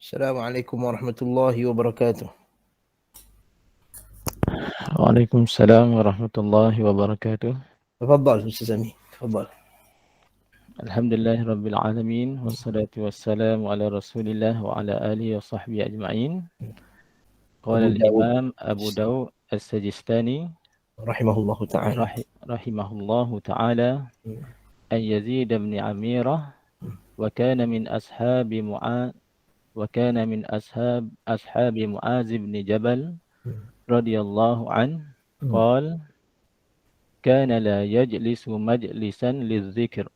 السلام عليكم ورحمة الله وبركاته. وعليكم السلام ورحمة الله وبركاته. تفضل أستاذ أمين، تفضل. الحمد لله رب العالمين والصلاة والسلام على رسول الله وعلى آله وصحبه أجمعين. قال أبو داود الإمام أبو داود السجستاني رحمه الله تعالى. رحمه الله تعالى أن يزيد بن عميرة وكان من أصحاب معاذ بن جبل رضي الله عنه قال: كان لا يجلس مجلسا للذكر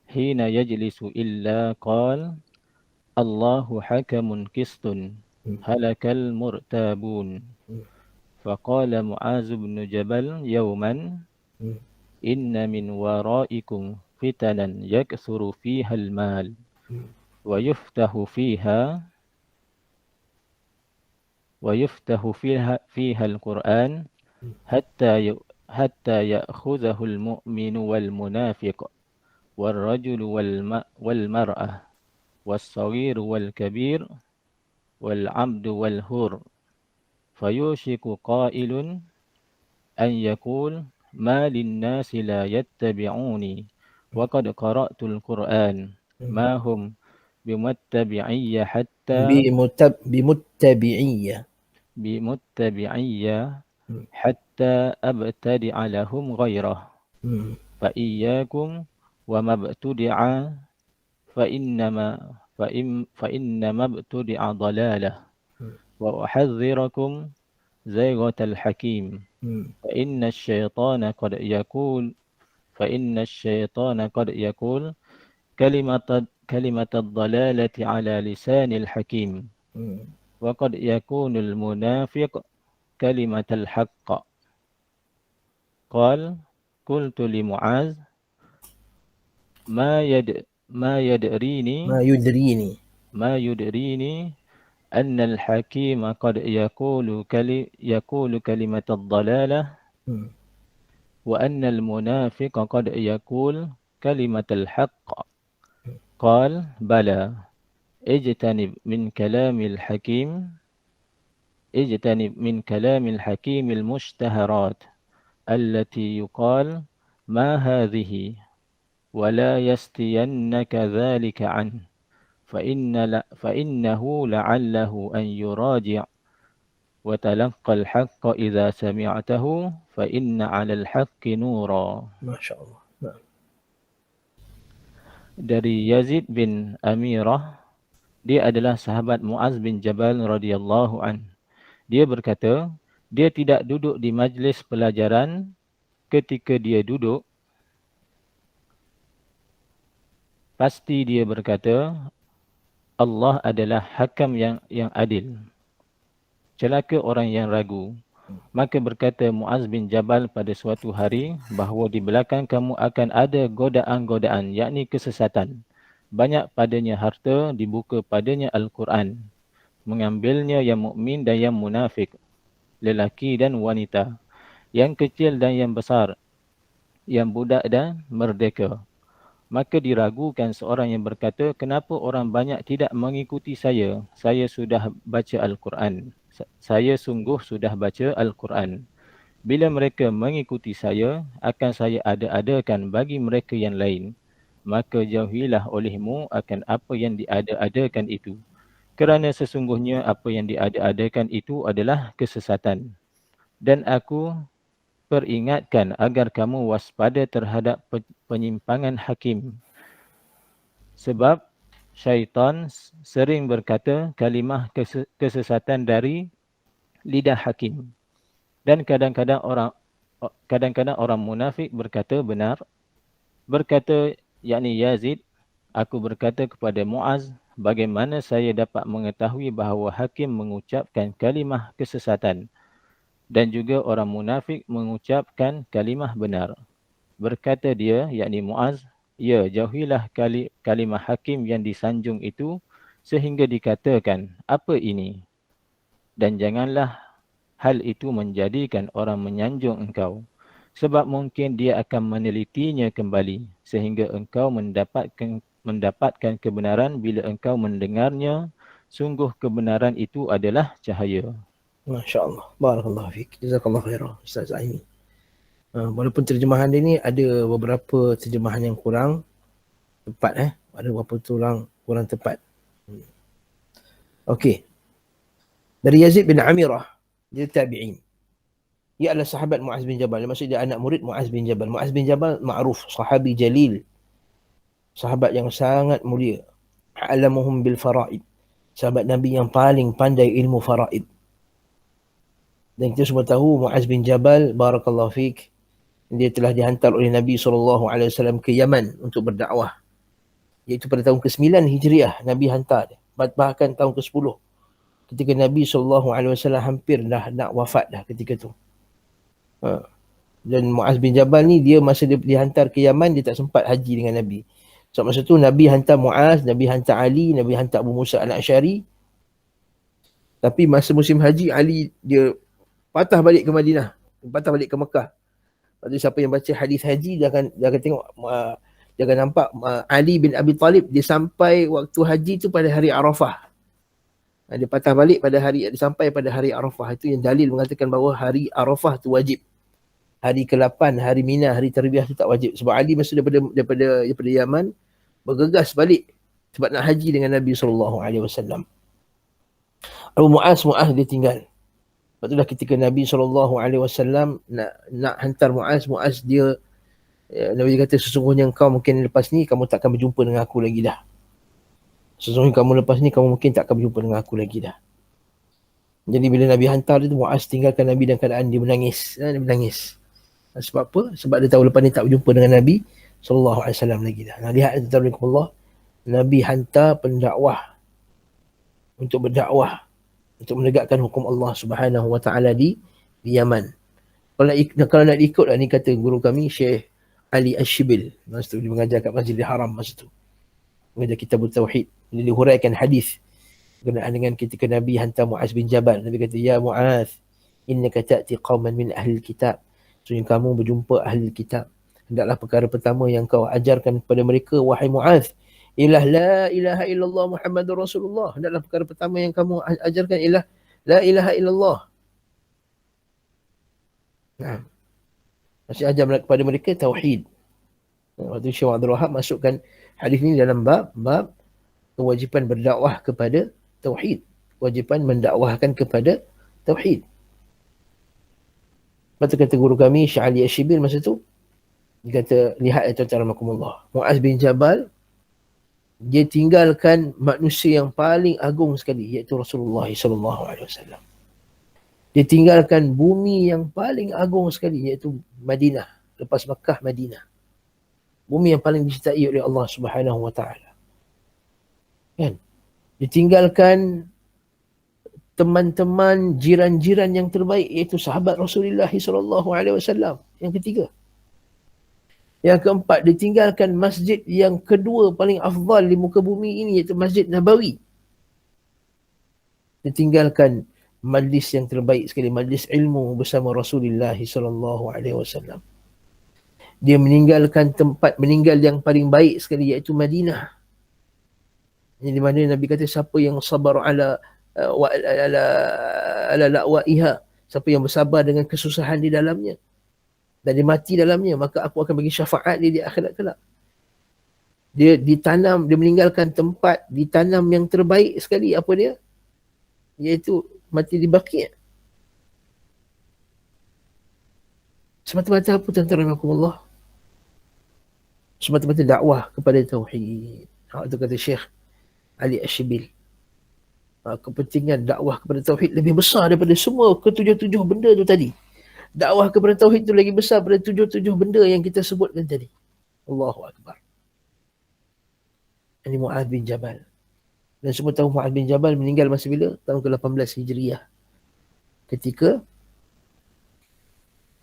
حين يجلس إلا قال: الله حكم قسط هلك المرتابون. فقال معاذ بن جبل يوما: إن من ورائكم فتنا يكثر فيها المال ويفتح فيها القرآن حتى يأخذه المؤمن والمنافق والرجل والمرأة والصغير والكبير والعبد والحر، فيوشك قائل أن يقول: ما للناس لا يتبعوني وقد قرأت القرآن، ما هم بمتبعي حتى أبتدع لهم غيره. فإياكم وما ابتدع فإنما ابتدع ضلالة، وأحذركم زيغة الحكيم، فإن الشيطان قد يقول كلمة الضلالة على لسان الحكيم، وقد يكون المنافق كلمة الحق. قال: قلت لمعاذ: ما يدريني أن الحكيم قد يقول كلمة الضلالة، وأن المنافق قد يقول كلمة الحق. قال: بلى، اجتنب من كلام الحكيم المشتهرات التي يقال ما هذه، ولا يستينك ذلك عنه، فإنه لعله أن يراجع وتلقى الحق إذا سمعته، فإن على الحق نورا. ما شاء الله. Dari Yazid bin Amirah, dia adalah sahabat Muaz bin Jabal radhiyallahu an. Dia berkata, dia tidak duduk di majlis pelajaran. Ketika dia duduk, pasti dia berkata, Allah adalah hakam yang adil. Celaka orang yang ragu. Maka berkata Muaz bin Jabal pada suatu hari bahawa di belakang kamu akan ada godaan-godaan, yakni kesesatan. Banyak padanya harta, dibuka padanya Al-Quran. Mengambilnya yang mukmin dan yang munafik, lelaki dan wanita, yang kecil dan yang besar, yang budak dan merdeka. Maka diragukan seorang yang berkata, kenapa orang banyak tidak mengikuti saya? Saya sudah baca Al-Quran. Saya sungguh sudah baca Al-Quran. Bila mereka mengikuti saya, akan saya ada-adakan bagi mereka yang lain. Maka jauhilah olehmu akan apa yang diada-adakan itu. Kerana sesungguhnya apa yang diada-adakan itu adalah kesesatan. Dan aku peringatkan agar kamu waspada terhadap penyimpangan hakim. Sebab syaitan sering berkata kalimah kesesatan dari lidah hakim. Dan kadang-kadang orang munafik berkata benar. Berkata yakni Yazid, aku berkata kepada Muaz, bagaimana saya dapat mengetahui bahawa hakim mengucapkan kalimah kesesatan dan juga orang munafik mengucapkan kalimah benar. Berkata dia, yakni Muaz, ya, jauhilah kalimah hakim yang disanjung itu sehingga dikatakan, apa ini? Dan janganlah hal itu menjadikan orang menyanjung engkau. Sebab mungkin dia akan menelitinya kembali sehingga engkau mendapatkan kebenaran bila engkau mendengarnya Sungguh kebenaran itu adalah cahaya. Masya Allah. Barakallahu fiik. Jazakallah khairah Ustaz Aimi. Walaupun terjemahan dia ni ada beberapa terjemahan yang kurang tepat. Ada beberapa kurang tepat. Okey. Dari Yazid bin Amirah, dia tabi'in. Dia adalah sahabat Muaz bin Jabal. Maksud dia anak murid Muaz bin Jabal. Muaz bin Jabal ma'ruf, sahabi jalil. Sahabat yang sangat mulia. A'lamuhum bil fara'id. Sahabat Nabi yang paling pandai ilmu fara'id. Dan kita semua tahu Muaz bin Jabal, barakallahu fiik, dia telah dihantar oleh Nabi SAW ke Yaman untuk berdakwah. Iaitu pada tahun ke-9 Hijriah, Nabi hantar dia. Bahkan tahun ke-10. Ketika Nabi SAW hampir dah nak wafat dah ketika tu. Dan Muaz bin Jabal ni, dia masa dia dihantar ke Yaman, dia tak sempat haji dengan Nabi. So masa tu Nabi hantar Muaz, Nabi hantar Ali, Nabi hantar Abu Musa al-Asy'ari. Tapi masa musim haji, Ali dia patah balik ke Madinah, patah balik ke Mekah. Lepas tu siapa yang baca hadis haji, dia akan tengok, dia akan nampak Ali bin Abi Talib, dia sampai waktu haji tu pada hari Arafah. Dia patah balik pada dia sampai pada hari Arafah. Itu yang dalil mengatakan bahawa hari Arafah tu wajib. Hari ke-8, hari Mina, hari Tarbiyah tu tak wajib. Sebab Ali masa daripada Yaman bergegas balik sebab nak haji dengan Nabi SAW. Abu Muaz dia tinggal. Lepas tu dah ketika Nabi SAW nak hantar Muaz dia, Nabi kata, sesungguhnya kau mungkin lepas ni kamu tak akan berjumpa dengan aku lagi dah. Sesungguhnya kamu lepas ni kamu mungkin tak akan berjumpa dengan aku lagi dah. Jadi bila Nabi hantar dia, Muaz tinggalkan Nabi dalam keadaan dia menangis. Dia menangis. Sebab apa? Sebab dia tahu lepas ni tak berjumpa dengan Nabi SAW lagi dah. Lihat Allah, Nabi hantar pendakwah untuk berdakwah, untuk menegakkan hukum Allah Subhanahu Wa Taala di Yaman. Kalau nak ikut lah, ni kata guru kami Syekh Ali Ash-Shibil. Masa tu dia mengajar kat Masjidil Haram masa tu. Mengajar kitab Tauhid. Dia huraikan hadis berkenaan dengan ketika Nabi hantar Muaz bin Jabal. Nabi kata, ya Muaz, innaka ta'ti qauman min ahli kitab. So yang kamu berjumpa ahli kitab, hendaklah perkara pertama yang kau ajarkan kepada mereka, wahai Muaz, ialah la ilaha illallah Muhammadur Rasulullah. Hendaklah perkara pertama yang kamu ajarkan ialah la ilaha illallah. Masih ajar kepada mereka tauhid. Waktu Syekh Abdul Wahab masukkan hadis ini dalam bab kewajipan berdakwah kepada tauhid. Kewajipan mendakwahkan kepada tauhid. Lepas tu kata guru kami Syekh Ali Ash-Shibil masa tu, dia kata, lihat ya tuan-tuan, Muaz bin Jabal, dia tinggalkan manusia yang paling agung sekali, iaitu Rasulullah SAW. Dia tinggalkan bumi yang paling agung sekali, iaitu Madinah. Lepas Makkah, Madinah. Bumi yang paling dicintai oleh Allah Subhanahu Wa Taala. Kan? Dia tinggalkan teman-teman, jiran-jiran yang terbaik, iaitu sahabat Rasulullah SAW. Yang ketiga. Yang keempat, ditinggalkan masjid yang kedua paling afdal di muka bumi ini, iaitu Masjid Nabawi. Ditinggalkan majlis yang terbaik sekali, majlis ilmu bersama Rasulullah SAW. Dia meninggalkan tempat meninggal yang paling baik sekali, iaitu Madinah. Yang di mana Nabi kata, siapa yang sabar ala la'waiha, siapa yang bersabar dengan kesusahan di dalamnya dan dia mati dalamnya, maka aku akan bagi syafaat dia di akhirat kelak. Dia ditanam, dia meninggalkan tempat ditanam yang terbaik sekali, apa dia? Iaitu mati di Baqi'. Semata-mata apa, tuan-tuan rahimahkumullah? Semata-mata dakwah kepada tauhid. Itu kata Syekh Ali Ash-Shibil. Kepentingan dakwah kepada tauhid lebih besar daripada semua ketujuh-tujuh benda tu tadi. Dakwah kepada tauhid tu lagi besar daripada tujuh-tujuh benda yang kita sebutkan tadi. Allahu Akbar. Ini Muaz bin Jabal. Dan semua tahu Muaz bin Jabal meninggal masa bila? Tahun ke-18 Hijriah. Ketika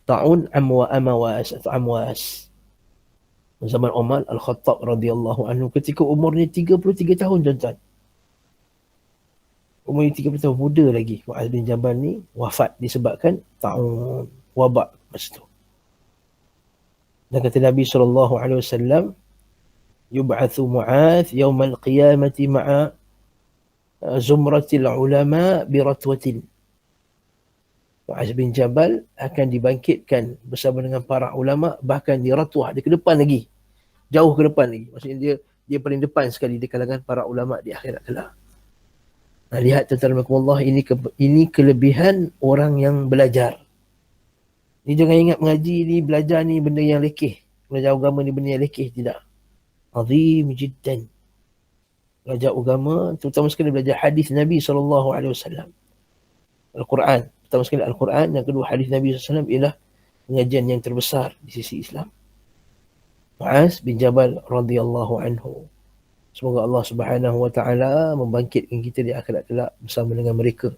Ta'un Amwas atau Amwas. Zaman Umar Al-Khattab radhiyallahu anhu, ketika umurnya 33 tahun, tuan-tuan. Umurnya 30 tahun, muda lagi. Muaz bin Jabal ni wafat disebabkan ta'un, wabak masa tu. Dan kata Nabi SAW, yub'athu Muaz yawmal qiyamati ma'a zumratil ulama biratwatin. Muaz bin Jabal akan dibangkitkan bersama dengan para ulama, bahkan di ratwah, di ke depan lagi, jauh ke depan lagi. Maksudnya dia paling depan sekali di kalangan para ulama di akhirat kelak. Nah, lihat tuan-tuan Allah, ini kelebihan orang yang belajar. Ni jangan ingat mengaji ni, belajar ni benda yang lekeh. Belajar agama ni benda yang lekeh, tidak. Azim jiddan. Belajar agama, terutama sekali belajar hadis Nabi SAW. Al-Quran. Pertama sekali Al-Quran, yang kedua hadis Nabi SAW ialah pengajian yang terbesar di sisi Islam. Muaz bin Jabal radhiyallahu anhu. Semoga Allah Subhanahu wa taala membangkitkan kita di akhirat kelak bersama dengan mereka.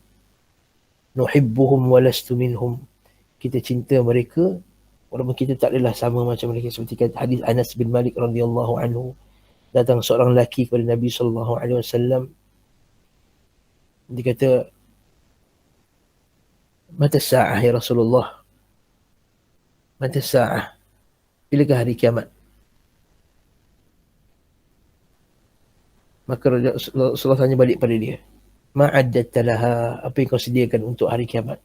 Nuhibbuhum wa lastu minhum. Kita cinta mereka walaupun kita tak adalah sama macam mereka. Seperti hadis Anas bin Malik radhiyallahu anhu, datang seorang lelaki kepada Nabi sallallahu alaihi wasallam. Dia kata, "Mata sa'ah ya Rasulullah?" Mata sa'ah? Bilakah hari kiamat? Maka Rasulullah tanya balik pada dia, "Ma'addatta laha?" Apa yang kau sediakan untuk hari kiamat?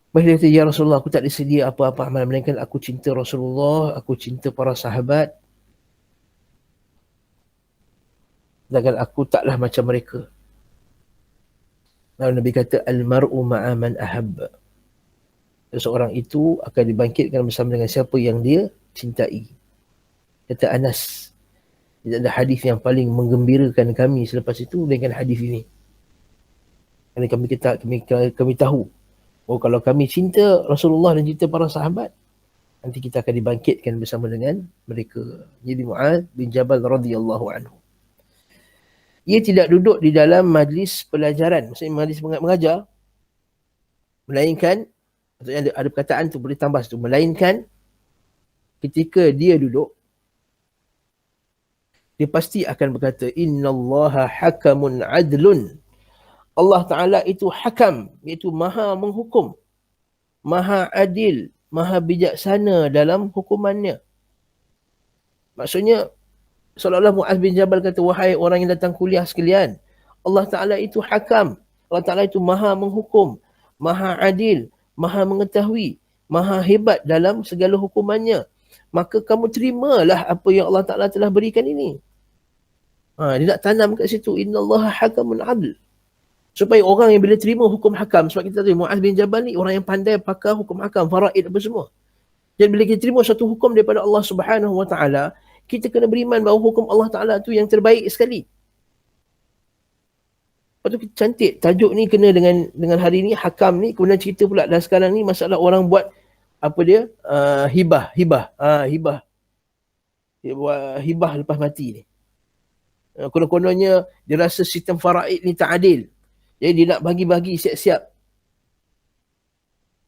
Baik, dia kata, "Ya Rasulullah, aku tak disedia apa-apa amal, melainkan aku cinta Rasulullah, aku cinta para sahabat, sedangkan aku taklah macam mereka." Lalu Nabi kata, "Al-mar'u ma'a man ahabba." Seseorang itu akan dibangkitkan bersama dengan siapa yang dia cintai. Kata Anas, tidak ada hadis yang paling menggembirakan kami selepas itu dengan hadis ini. Kerana kami tahu, oh, kalau kami cinta Rasulullah dan cinta para sahabat, nanti kita akan dibangkitkan bersama dengan mereka. Jadi Muaz bin Jabal radhiyallahu anhu, ia tidak duduk di dalam majlis pelajaran, maksudnya majlis mengajar, melainkan, maksudnya ada perkataan tu boleh tambah situ, melainkan ketika dia duduk, dia pasti akan berkata, "Innallaha hakamun adlun." Allah Ta'ala itu hakam, iaitu maha menghukum, maha adil, maha bijaksana dalam hukumannya. Maksudnya, seolah-olah Muaz bin Jabal kata, wahai orang yang datang kuliah sekalian, Allah Ta'ala itu hakam, Allah Ta'ala itu maha menghukum, maha adil, maha mengetahui, maha hebat dalam segala hukumannya. Maka kamu terimalah apa yang Allah Ta'ala telah berikan ini. Dia nak tanam kat situ, innallaha hakamun adl. Supaya orang yang bila terima hukum hakam, sebab kita tahu Muaz bin Jabal ni orang yang pandai pakar hukum hakam, faraid apa semua. Dan bila kita terima satu hukum daripada Allah Subhanahu Wa Taala, kita kena beriman bahawa hukum Allah Taala tu yang terbaik sekali. Lepas tu cantik, tajuk ni kena dengan hari ni, hakam ni. Kemudian cerita pula dah sekarang ni masalah orang buat apa dia, hibah. Dia buat hibah lepas mati ni. Konon-kononnya dia rasa sistem faraid ni tak adil. Jadi dia nak bagi-bagi siap-siap.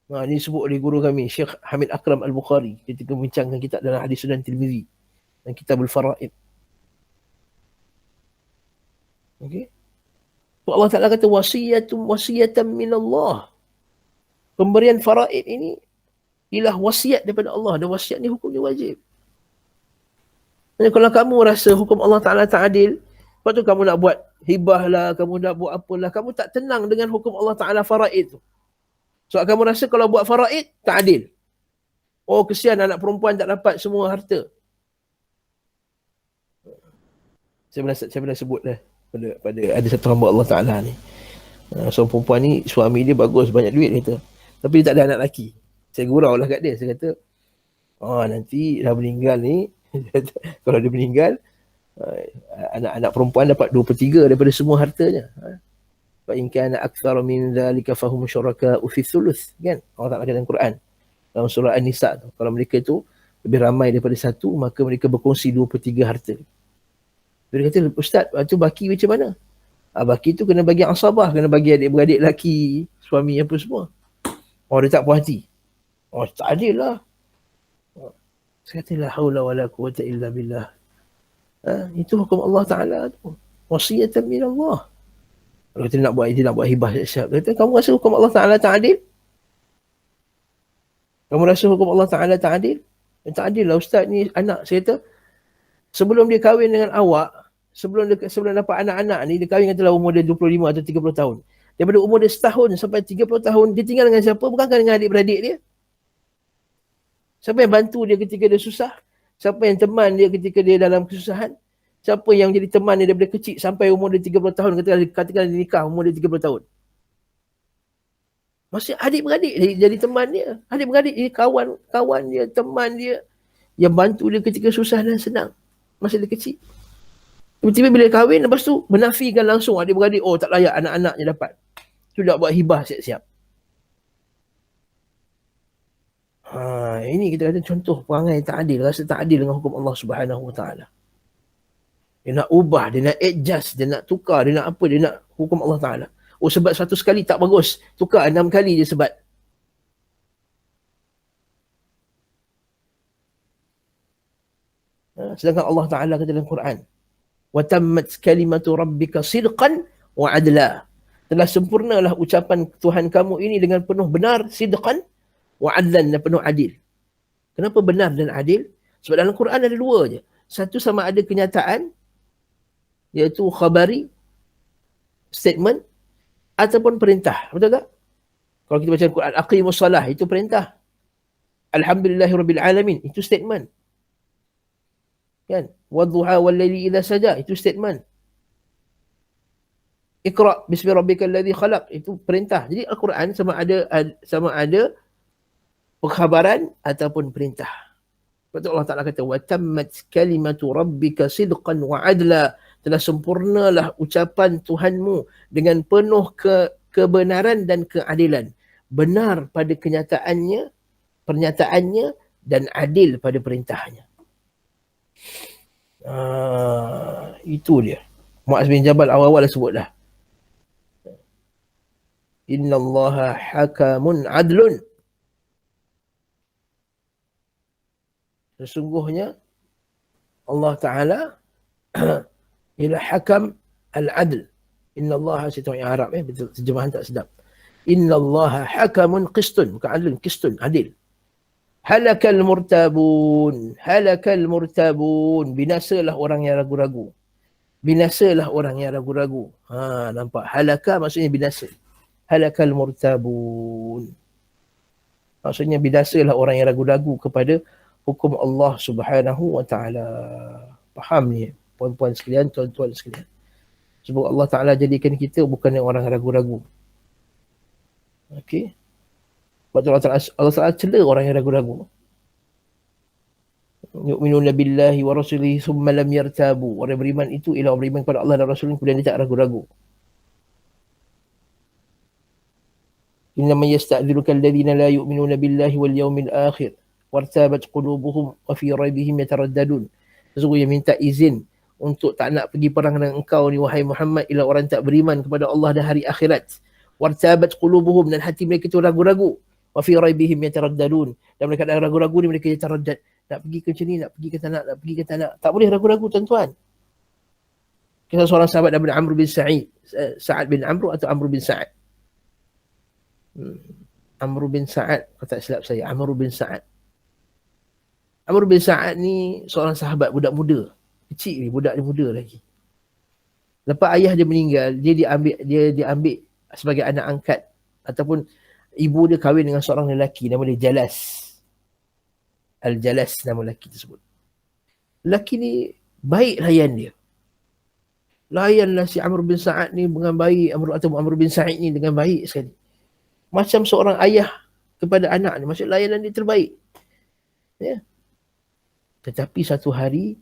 Ini sebut oleh guru kami, Syekh Hamid Akram Al-Bukhari, ketika membincangkan kitab dalam hadis Sunan Tirmizi dan Kitabul Faraid. Okey. Allah Ta'ala kata wasiyatan min Allah. Pemberian faraid ini ialah wasiat daripada Allah, dan wasiat ni hukumnya wajib. Dan kalau kamu rasa hukum Allah Ta'ala tak adil, lepas tu kamu nak buat hibah lah, kamu nak buat apalah, kamu tak tenang dengan hukum Allah Ta'ala faraid tu. Sebab kamu rasa kalau buat faraid, tak adil. Oh, kesian anak perempuan tak dapat semua harta. Saya pernah sebut dah pada ada satu hamba Allah Ta'ala ni. Seorang perempuan ni, suami dia bagus, banyak duit kata. Tapi dia tak ada anak lelaki. Saya gurau lah kat dia. Saya kata, nanti dah meninggal ni, kalau dia meninggal, anak-anak perempuan dapat 2/3 daripada semua hartanya. Fa in kana aktsara min dzalika fahum syuraka'u fi thuluth, kan? Allah Taala kata dalam Quran dalam surah An-Nisa tu, kalau mereka tu lebih ramai daripada satu, maka mereka berkongsi 2/3 harta. Dia kata, "Ustaz, tu baki macam mana?" Baki tu kena bagi asabah, kena bagi adik-beradik lelaki, suami apa semua. Dia tak puas hati. Tak adil lah. Saya kata, la haula wala quwwata illa billah. Itu hukum Allah Ta'ala tu. Wasiyatan min Allah. Kalau kita nak buat hibah siap-siap. Kata, kamu rasa hukum Allah Ta'ala tak adil? Kamu rasa hukum Allah Ta'ala tak adil? Tak adil lah Ustaz ni anak. Saya kata, sebelum dia kahwin dengan awak, sebelum dapat anak-anak ni, dia kahwin katalah umur dia 25 atau 30 tahun. Daripada umur dia setahun sampai 30 tahun, dia tinggal dengan siapa? Bukankah dengan adik-beradik dia? Siapa yang bantu dia ketika dia susah? Siapa yang teman dia ketika dia dalam kesusahan? Siapa yang jadi teman dia daripada kecil sampai umur dia 30 tahun, katakanlah dia nikah umur dia 30 tahun. Maksudnya adik-beradik jadi teman dia. Adik-beradik jadi kawan dia, teman dia, yang bantu dia ketika susah dan senang masa dia kecil. Tiba-tiba bila kahwin, lepas tu menafikan langsung adik-beradik, oh tak layak anak-anaknya dapat. Tu dah buat hibah siap-siap. Ini kita kata contoh perangai tak adil, rasa tak adil dengan hukum Allah Subhanahu Wa Taala. Dia nak ubah, dia nak adjust, dia nak tukar, dia nak apa, dia nak hukum Allah Taala. Oh sebat 100 kali tak bagus, tukar 6 kali dia sebat. Sedangkan Allah Taala kata dalam Quran, wa tammat kalimatu rabbika sidqan wa adla. Telah sempurnalah ucapan Tuhan kamu ini dengan penuh benar, sidqan wa adlan, dan penuh adil. Kenapa benar dan adil? Sebab dalam Quran ada dua je. Satu sama ada kenyataan, iaitu khabari, statement, ataupun perintah. Betul tak? Kalau kita baca Al-Quran, aqimus salah, itu perintah. Alhamdulillahirabbil alamin, itu statement. Kan? Wadduha wallaili idza saja, itu statement. Iqra bismi rabbikal ladzi khalaq, itu perintah. Jadi Al-Quran sama ada perkhabaran ataupun perintah. Betul Allah Taala kata wa tammat kalimatu rabbika sidqan wa adla, telah sempurnalah ucapan Tuhanmu dengan penuh kebenaran dan keadilan. Benar pada pernyataannya dan adil pada perintahnya. Itu dia. Muaz bin Jabal awal-awal sebut dah. Innallaha hakamun adlun. Sesungguhnya Allah Ta'ala ialah hakam al-adl. Innallaha, saya tengok yang Arab betul, terjemahan tak sedap. Innallaha hakamun qistun, bukan adlun, qistun, adil. Halakal murtabun, binasalah orang yang ragu-ragu. Nampak? Halaka maksudnya binasa. Halakal murtabun, maksudnya binasalah orang yang ragu-ragu kepada hukum Allah Subhanahu Wa Taala. Faham ni puan-puan sekalian, tuan-tuan sekalian? Sebab Allah Ta'ala jadikan kita bukan orang ragu-ragu. Okey. Sebab Allah Ta'ala cela orang yang ragu-ragu. Yu'minuna billahi wa rasulihi thumma lam yartabu. Orang beriman itu ialah orang beriman kepada Allah dan Rasul, kemudian dia tak ragu-ragu. Innama yasta'dhiruka alladhina la yu'minuna billahi wal yawmil akhir wartabat qulubuhum wa fi raibihim yataraddadun. Sesungguhnya minta izin untuk tak nak pergi perang dengan engkau ni wahai Muhammad ialah orang tak beriman kepada Allah dan hari akhirat. Wartabat qulubuhum, dan hati mereka itu ragu-ragu. Wa fi raibihim yataraddadun, dan mereka ada ragu-ragu ni, mereka yataraddad. Nak pergi ke macam ni, nak pergi ke tak nak, pergi ke tak nak. Tak boleh ragu-ragu tuan-tuan. Kisah seorang sahabat daripada Amr bin Sa'ad bin Amr atau Amr bin Sa'ad. Amr bin Sa'ad, kalau tak silap saya, Amr bin Sa'ad. Amr bin Sa'ad ni seorang sahabat budak muda. Kecil ni, budak dia muda lagi. Lepas ayah dia meninggal, dia diambil sebagai anak angkat, ataupun ibu dia kahwin dengan seorang lelaki nama dia Jalas. Al-Jalas nama lelaki tersebut. Lelaki ni baik layan dia. Layanlah si Amr bin Sa'ad ni dengan baik, Amr bin Sa'id ni dengan baik sekali. Macam seorang ayah kepada anak ni, maksud layanan dia terbaik. Ya. Tetapi satu hari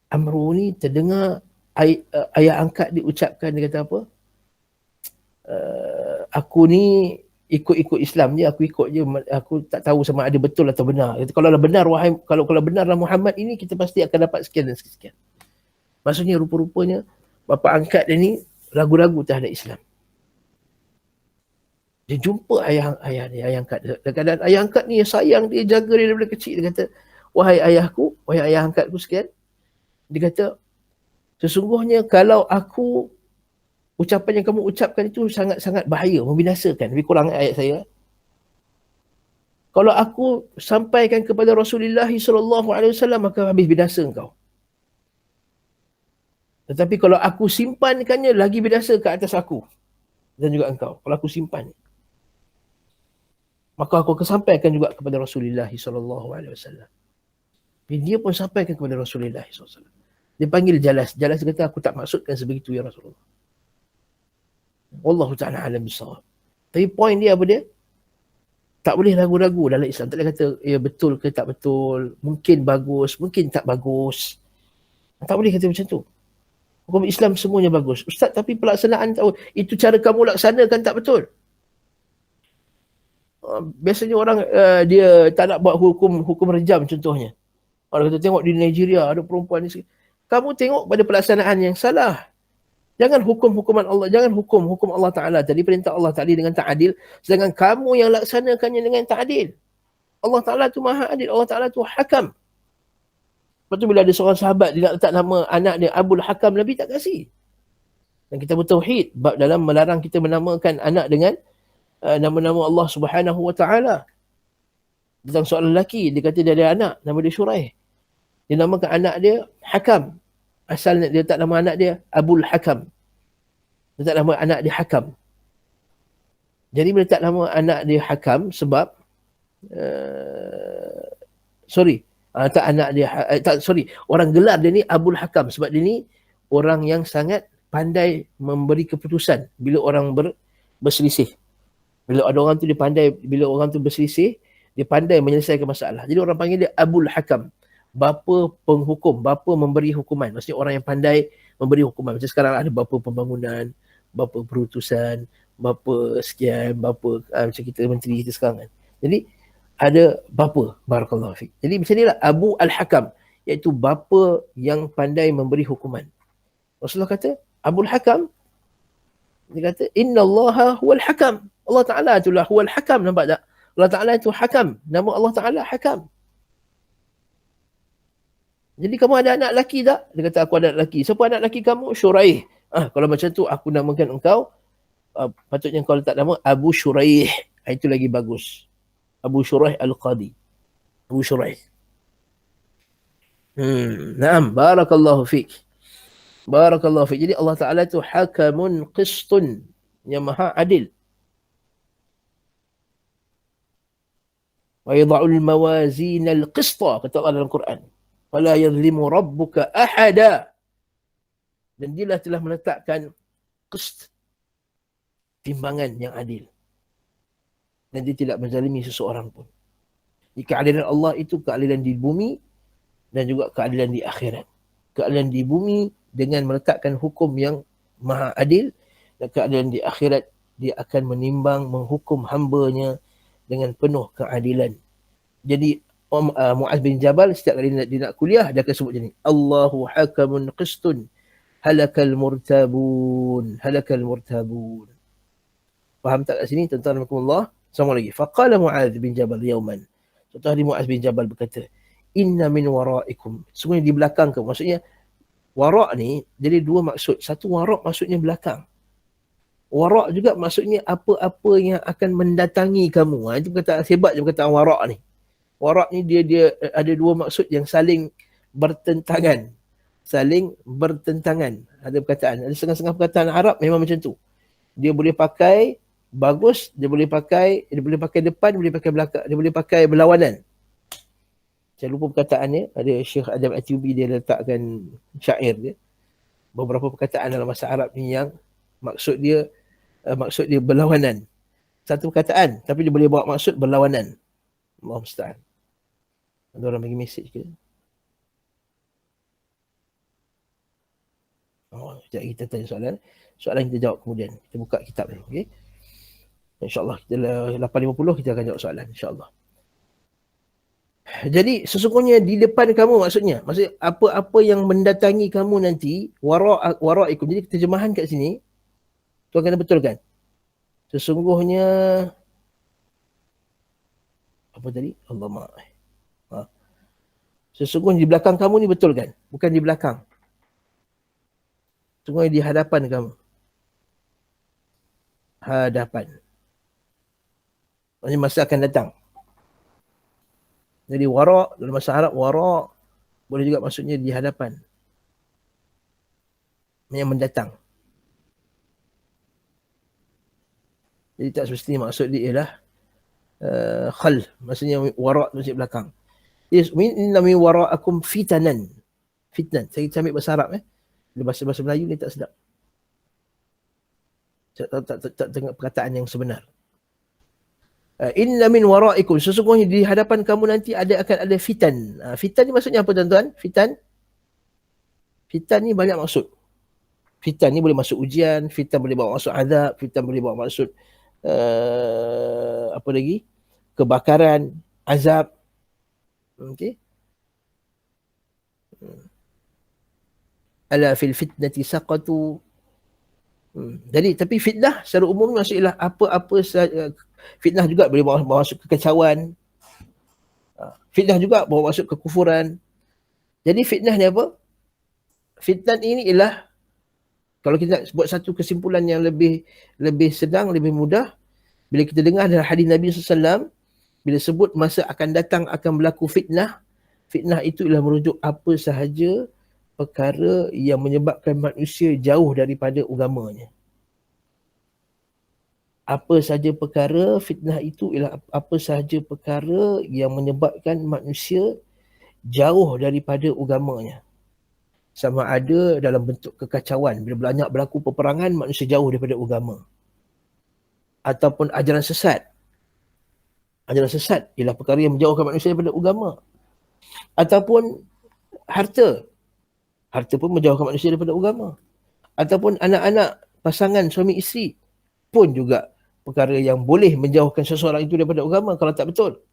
Amr ni terdengar ayah angkat dia ucapkan, dia kata apa? Aku ni ikut Islam je, aku ikut je, aku tak tahu sama ada betul atau benar. Kata, kalau benar kalau benarlah Muhammad ini, kita pasti akan dapat sekian dan sekian. Maksudnya rupa-rupanya bapa angkat dia ni ragu-ragu terhadap Islam. Dia jumpa ayah angkat dia. Dan ayah angkat ni sayang dia, jaga dia daripada kecil. Dia kata, wahai ayahku, wahai ayah angkatku sekian. Dia kata, sesungguhnya kalau ucapan yang kamu ucapkan itu sangat-sangat bahaya, membinasakan. Lebih kurang ayat saya. Kalau aku sampaikan kepada Rasulullah SAW, maka habis binasa engkau. Tetapi kalau aku simpankannya lagi berdosa ke atas aku dan juga engkau. Kalau aku simpan, maka aku akan sampaikan juga kepada Rasulullah SAW. Dia pun sampaikan kepada Rasulullah SAW. Dia panggil Jalas. Jalas kata, aku tak maksudkan sebegitu ya Rasulullah. Wallahu ta'ala alam bisawab. Tapi poin dia apa dia? Tak boleh ragu-ragu dalam Islam. Tak boleh kata, ya betul ke tak betul. Mungkin bagus, mungkin tak bagus. Tak boleh kata macam tu. Hukum Islam semuanya bagus. Ustaz, tapi pelaksanaan tahu, itu cara kamu laksanakan tak betul. Biasanya orang dia tak nak buat hukum rejam contohnya. Orang kata tengok di Nigeria ada perempuan ni. Kamu tengok pada pelaksanaan yang salah. Jangan hukum-hukuman Allah, jangan hukum Allah Ta'ala tadi, perintah Allah tadi dengan tak adil, sedangkan kamu yang laksanakannya dengan tak adil. Allah Ta'ala tu maha adil, Allah Ta'ala tu hakam. Lepas tu bila ada seorang sahabat, dia nak letak nama anak dia Abul Hakam, Nabi tak kasih. Dan kita bertauhid, bab dalam melarang kita menamakan anak dengan nama-nama Allah Subhanahu Wa Ta'ala. Tentang soalan lelaki, dia kata dia ada anak, nama dia Syuraih. Dia namakan anak dia Hakam. Asalnya dia tak nama anak dia Abul Hakam. Dia tak nama anak dia Hakam. Jadi dia tak nama anak dia Hakam sebab tak anak dia orang gelar dia ni Abul Hakam sebab dia ni orang yang sangat pandai memberi keputusan bila orang berselisih. Bila ada orang tu dia pandai, bila orang tu berselisih, dia pandai menyelesaikan masalah. Jadi orang panggil dia Abul Hakam. Bapa penghukum, bapa memberi hukuman. Maksudnya orang yang pandai memberi hukuman. Macam sekarang ada bapa pembangunan, bapa perutusan, bapa sekian, bapa macam kita menteri kita sekarang kan. Jadi ada bapa, barakallahu fiik. Jadi macam inilah Abu Al-Hakam, iaitu bapa yang pandai memberi hukuman. Rasulullah kata, Abul Hakam, dia kata, innallaha huwal hakam. Allah Ta'ala itulah huwal hakam, nampak tak? Allah Ta'ala itu hakam. Nama Allah Ta'ala hakam. Jadi kamu ada anak lelaki tak? Dia kata, aku ada anak lelaki. Siapa anak lelaki kamu? Syuraih. Kalau macam tu, aku namakan engkau, patutnya kau letak nama Abu Syuraih. Itu lagi bagus. Abu Syuraih Al-Qadi. Abu Syuraih. Naam, barakallahu fiik. Barakallahu fiik. Jadi Allah Ta'ala itu hakamun qistun, yang maha adil. Wa yada'ul mawazin al-qista, kata Allah dalam Quran. Wala yadhlimu rabbuka ahada. Dan dia telah meletakkan qist, timbangan yang adil. Dan dia tidak menzalimi seseorang pun. Jadi keadilan Allah itu keadilan di bumi dan juga keadilan di akhirat. Keadilan di bumi dengan meletakkan hukum yang maha adil, dan keadilan di akhirat dia akan menimbang, menghukum hambanya dengan penuh keadilan. Jadi Muaz bin Jabal setiap kali dia nak kuliah, dia akan sebut macam ni. Allahu hakamun qistun halakal murtabun. Halakal murtabun. Faham tak kat sini? Tuan-tuan rahmatullah. Sama lagi. Faqala Muaz bin Jabal yauman. Suatu hari Muaz bin Jabal berkata, inna min waraikum. Semuanya di belakang kamu. Maksudnya, warak ni jadi dua maksud. Satu, warak maksudnya belakang. Warak juga maksudnya apa-apa yang akan mendatangi kamu. Itu perkataan hebat je perkataan warak ni. Warak ni dia ada dua maksud yang saling bertentangan. Saling bertentangan. Ada perkataan. Ada setengah-setengah perkataan Arab memang macam tu. Dia boleh pakai bagus, dia boleh pakai depan, boleh pakai belakang, dia boleh pakai berlawanan. Saya lupa perkataannya. Ada Syekh Adam Atyubi, dia letakkan syair dia. Beberapa perkataan dalam bahasa Arab ni yang maksud dia berlawanan. Satu perkataan tapi dia boleh bawa maksud berlawanan. Allah musta'an. Ada orang bagi mesej ke? Sekejap kita tanya soalan. Soalan kita jawab kemudian. Kita buka kitab ni. Okay? InsyaAllah kita 8.50 kita akan jawab soalan. InsyaAllah. Jadi sesungguhnya di depan kamu maksudnya apa-apa yang mendatangi kamu nanti, waraikum. Jadi terjemahan kat sini, tuan kena betulkan. Sesungguhnya apa tadi? Allah maaf. Sesungguhnya di belakang kamu ni betul kan? Bukan di belakang. Sesungguhnya di hadapan kamu. Hadapan. Maksudnya masa akan datang. Jadi wara' dalam bahasa Arab, wara' boleh juga maksudnya di hadapan. yang mendatang. Jadi tak semestinya maksud dia ialah khal, maksudnya wara' maksud belakang. Yes, inna min wara'akum fitanan. Fitnan. Saya ambil bahasa Arab bahasa Melayu ni tak sedap. Tak tengok perkataan yang sebenar. Inna min wara'ikum, sesungguhnya di hadapan kamu nanti akan ada fitan. Fitan ni maksudnya apa tuan-tuan? Fitan ni banyak maksud. Fitan ni boleh masuk ujian, fitan boleh bawa masuk azab, fitan boleh bawa masuk apa lagi? Kebakaran, azab. Okey. Ala fil fitnati saqatu. Jadi tapi fitnah secara umum maksudnya apa fitnah juga boleh bawa masuk kekacauan. Fitnah juga bawa masuk kekufuran. Jadi fitnah ni apa? Fitnah ini ialah, kalau kita buat satu kesimpulan yang lebih sedang, lebih mudah, bila kita dengar dalam hadis Nabi SAW, bila sebut masa akan datang akan berlaku fitnah, fitnah itu ialah merujuk apa sahaja perkara yang menyebabkan manusia jauh daripada agamanya. Apa sahaja perkara, fitnah itu ialah apa sahaja perkara yang menyebabkan manusia jauh daripada agamanya. Sama ada dalam bentuk kekacauan, bila banyak berlaku peperangan, manusia jauh daripada agama. Ataupun ajaran sesat. Ajaran sesat ialah perkara yang menjauhkan manusia daripada agama. Ataupun harta. Harta pun menjauhkan manusia daripada agama. Ataupun anak-anak, pasangan, suami isteri pun juga perkara yang boleh menjauhkan seseorang itu daripada agama kalau tak betul.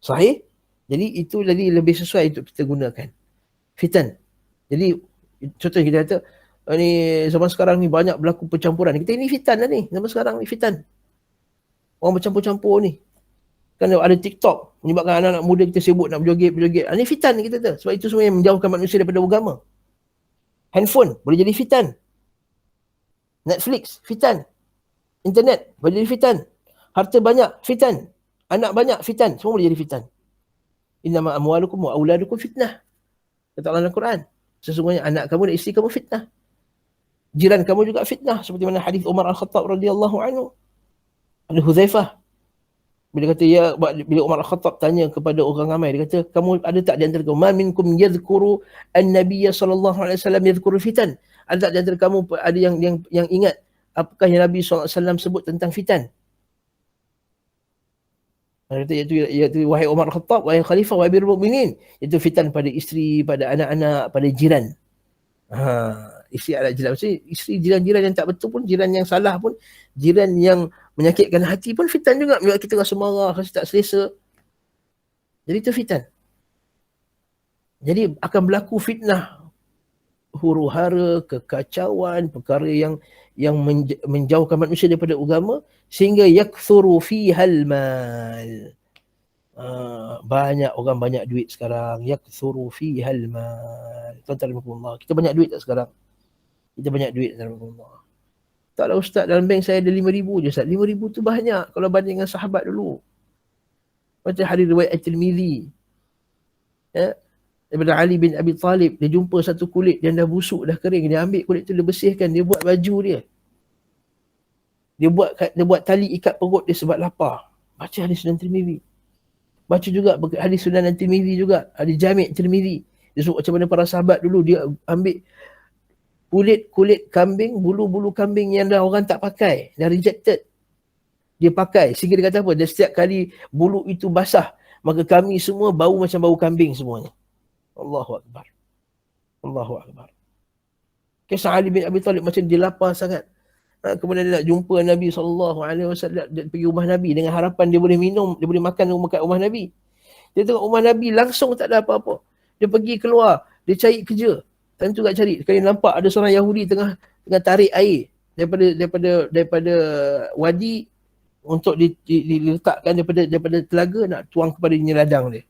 Sahih? Jadi itu jadi lebih sesuai untuk kita gunakan. Fitan. Jadi contoh kita kata ni zaman sekarang ni banyak berlaku percampuran. Kita ini fitan lah ni. Zaman sekarang ni fitan. Orang bercampur-campur ni. Kan ada TikTok menyebabkan anak-anak muda kita sibuk nak berjoget. Ini fitan kita tu. Sebab itu semua yang menjauhkan manusia daripada agama. Handphone boleh jadi fitan. Netflix fitan. Internet boleh jadi fitan. Harta banyak fitan. Anak banyak fitan. Semua boleh jadi fitan. Innama amwalukum wa auladukum fitnah. Kata Allah dalam Quran. Sesungguhnya anak kamu dan isteri kamu fitnah. Jiran kamu juga fitnah. Seperti mana hadis Umar Al-Khattab radhiyallahu anhu. Ada Huzaifah. Bila kata bila Umar Al-Khattab tanya kepada orang ramai, dia kata, kamu ada tak di antara kamu, ma minkum yadhkuru an-nabiyya sallallahu alaihi wasallam yadhkuru fitan? Ada tak di antara kamu ada yang ingat apakah yang Nabi sallallahu alaihi wasallam sebut tentang fitan? Dia kata iaitu wahai Umar Al-Khattab, wahai khalifah, wahai amirul mukminin, itu fitan pada isteri, pada anak-anak, pada jiran. Isteri anak jiran, maksudnya isteri jiran-jiran yang tak betul pun, jiran yang salah pun, jiran yang menyakitkan hati pun fitan juga. Bila kita rasa marah, rasa tak selesa, jadi itu fitan. Jadi akan berlaku fitnah, huru-hara, kekacauan, perkara yang menjauhkan manusia daripada agama, sehingga yakthuru fihal mal. Banyak orang banyak duit sekarang. Yakthuru fihal mal. Tuan-tuan, kita banyak duit tak sekarang? Kita banyak duit, tuan-tuan. Taklah ustaz, dalam bank saya ada 5,000 je ustaz. 5,000 tu banyak kalau banding dengan sahabat dulu. Macam hadis riwayat At-Tirmizi. Daripada Ali bin Abi Talib, dia jumpa satu kulit yang dah busuk, dah kering, dia ambil kulit tu, dia bersihkan, dia buat baju dia. Dia buat tali ikat perut dia sebab lapar. Baca hadis Sunan Tirmizi. Baca juga hadis Sunan Tirmizi juga, hadis Jami' Tirmizi. Dia sebut macam mana para sahabat dulu, dia ambil kulit kambing, bulu-bulu kambing yang dah orang tak pakai, dah rejected, dia pakai. Sehingga dia kata apa? Dia setiap kali bulu itu basah, maka kami semua bau macam bau kambing semuanya. Allahu Akbar. Allahu Akbar. Kisah Ali bin Abi Talib macam dia lapar sangat. Kemudian dia nak jumpa Nabi SAW, dia pergi rumah Nabi dengan harapan dia boleh minum, dia boleh makan kat rumah Nabi. Dia tengok rumah Nabi langsung tak ada apa-apa. Dia pergi keluar, dia cari kerja. Tentu tak cari. Kali nampak ada seorang Yahudi tengah tarik air daripada wadi untuk diletakkan daripada telaga nak tuang kepada ladang dia.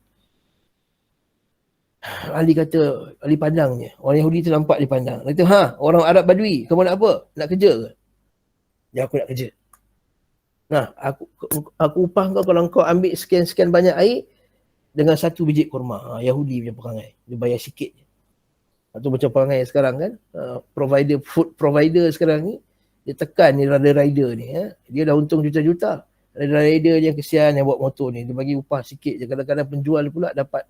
Ali kata, Ali pandangnya. Orang Yahudi tu nampak dia pandang. Dia kata, orang Arab Badui, kamu nak apa? Nak kerja ke? Ya, aku nak kerja. Nah, aku upah kau kalau kau ambil sekian-sekian banyak air dengan satu biji kurma. Yahudi punya perangai. Dia bayar sikit je. Atau macam perangai sekarang kan, food provider sekarang ni, dia tekan ni rider ni. Dia dah untung juta-juta. Rider yang kesian yang bawa motor ni, dia bagi upah sikit je. Kadang-kadang penjual pula dapat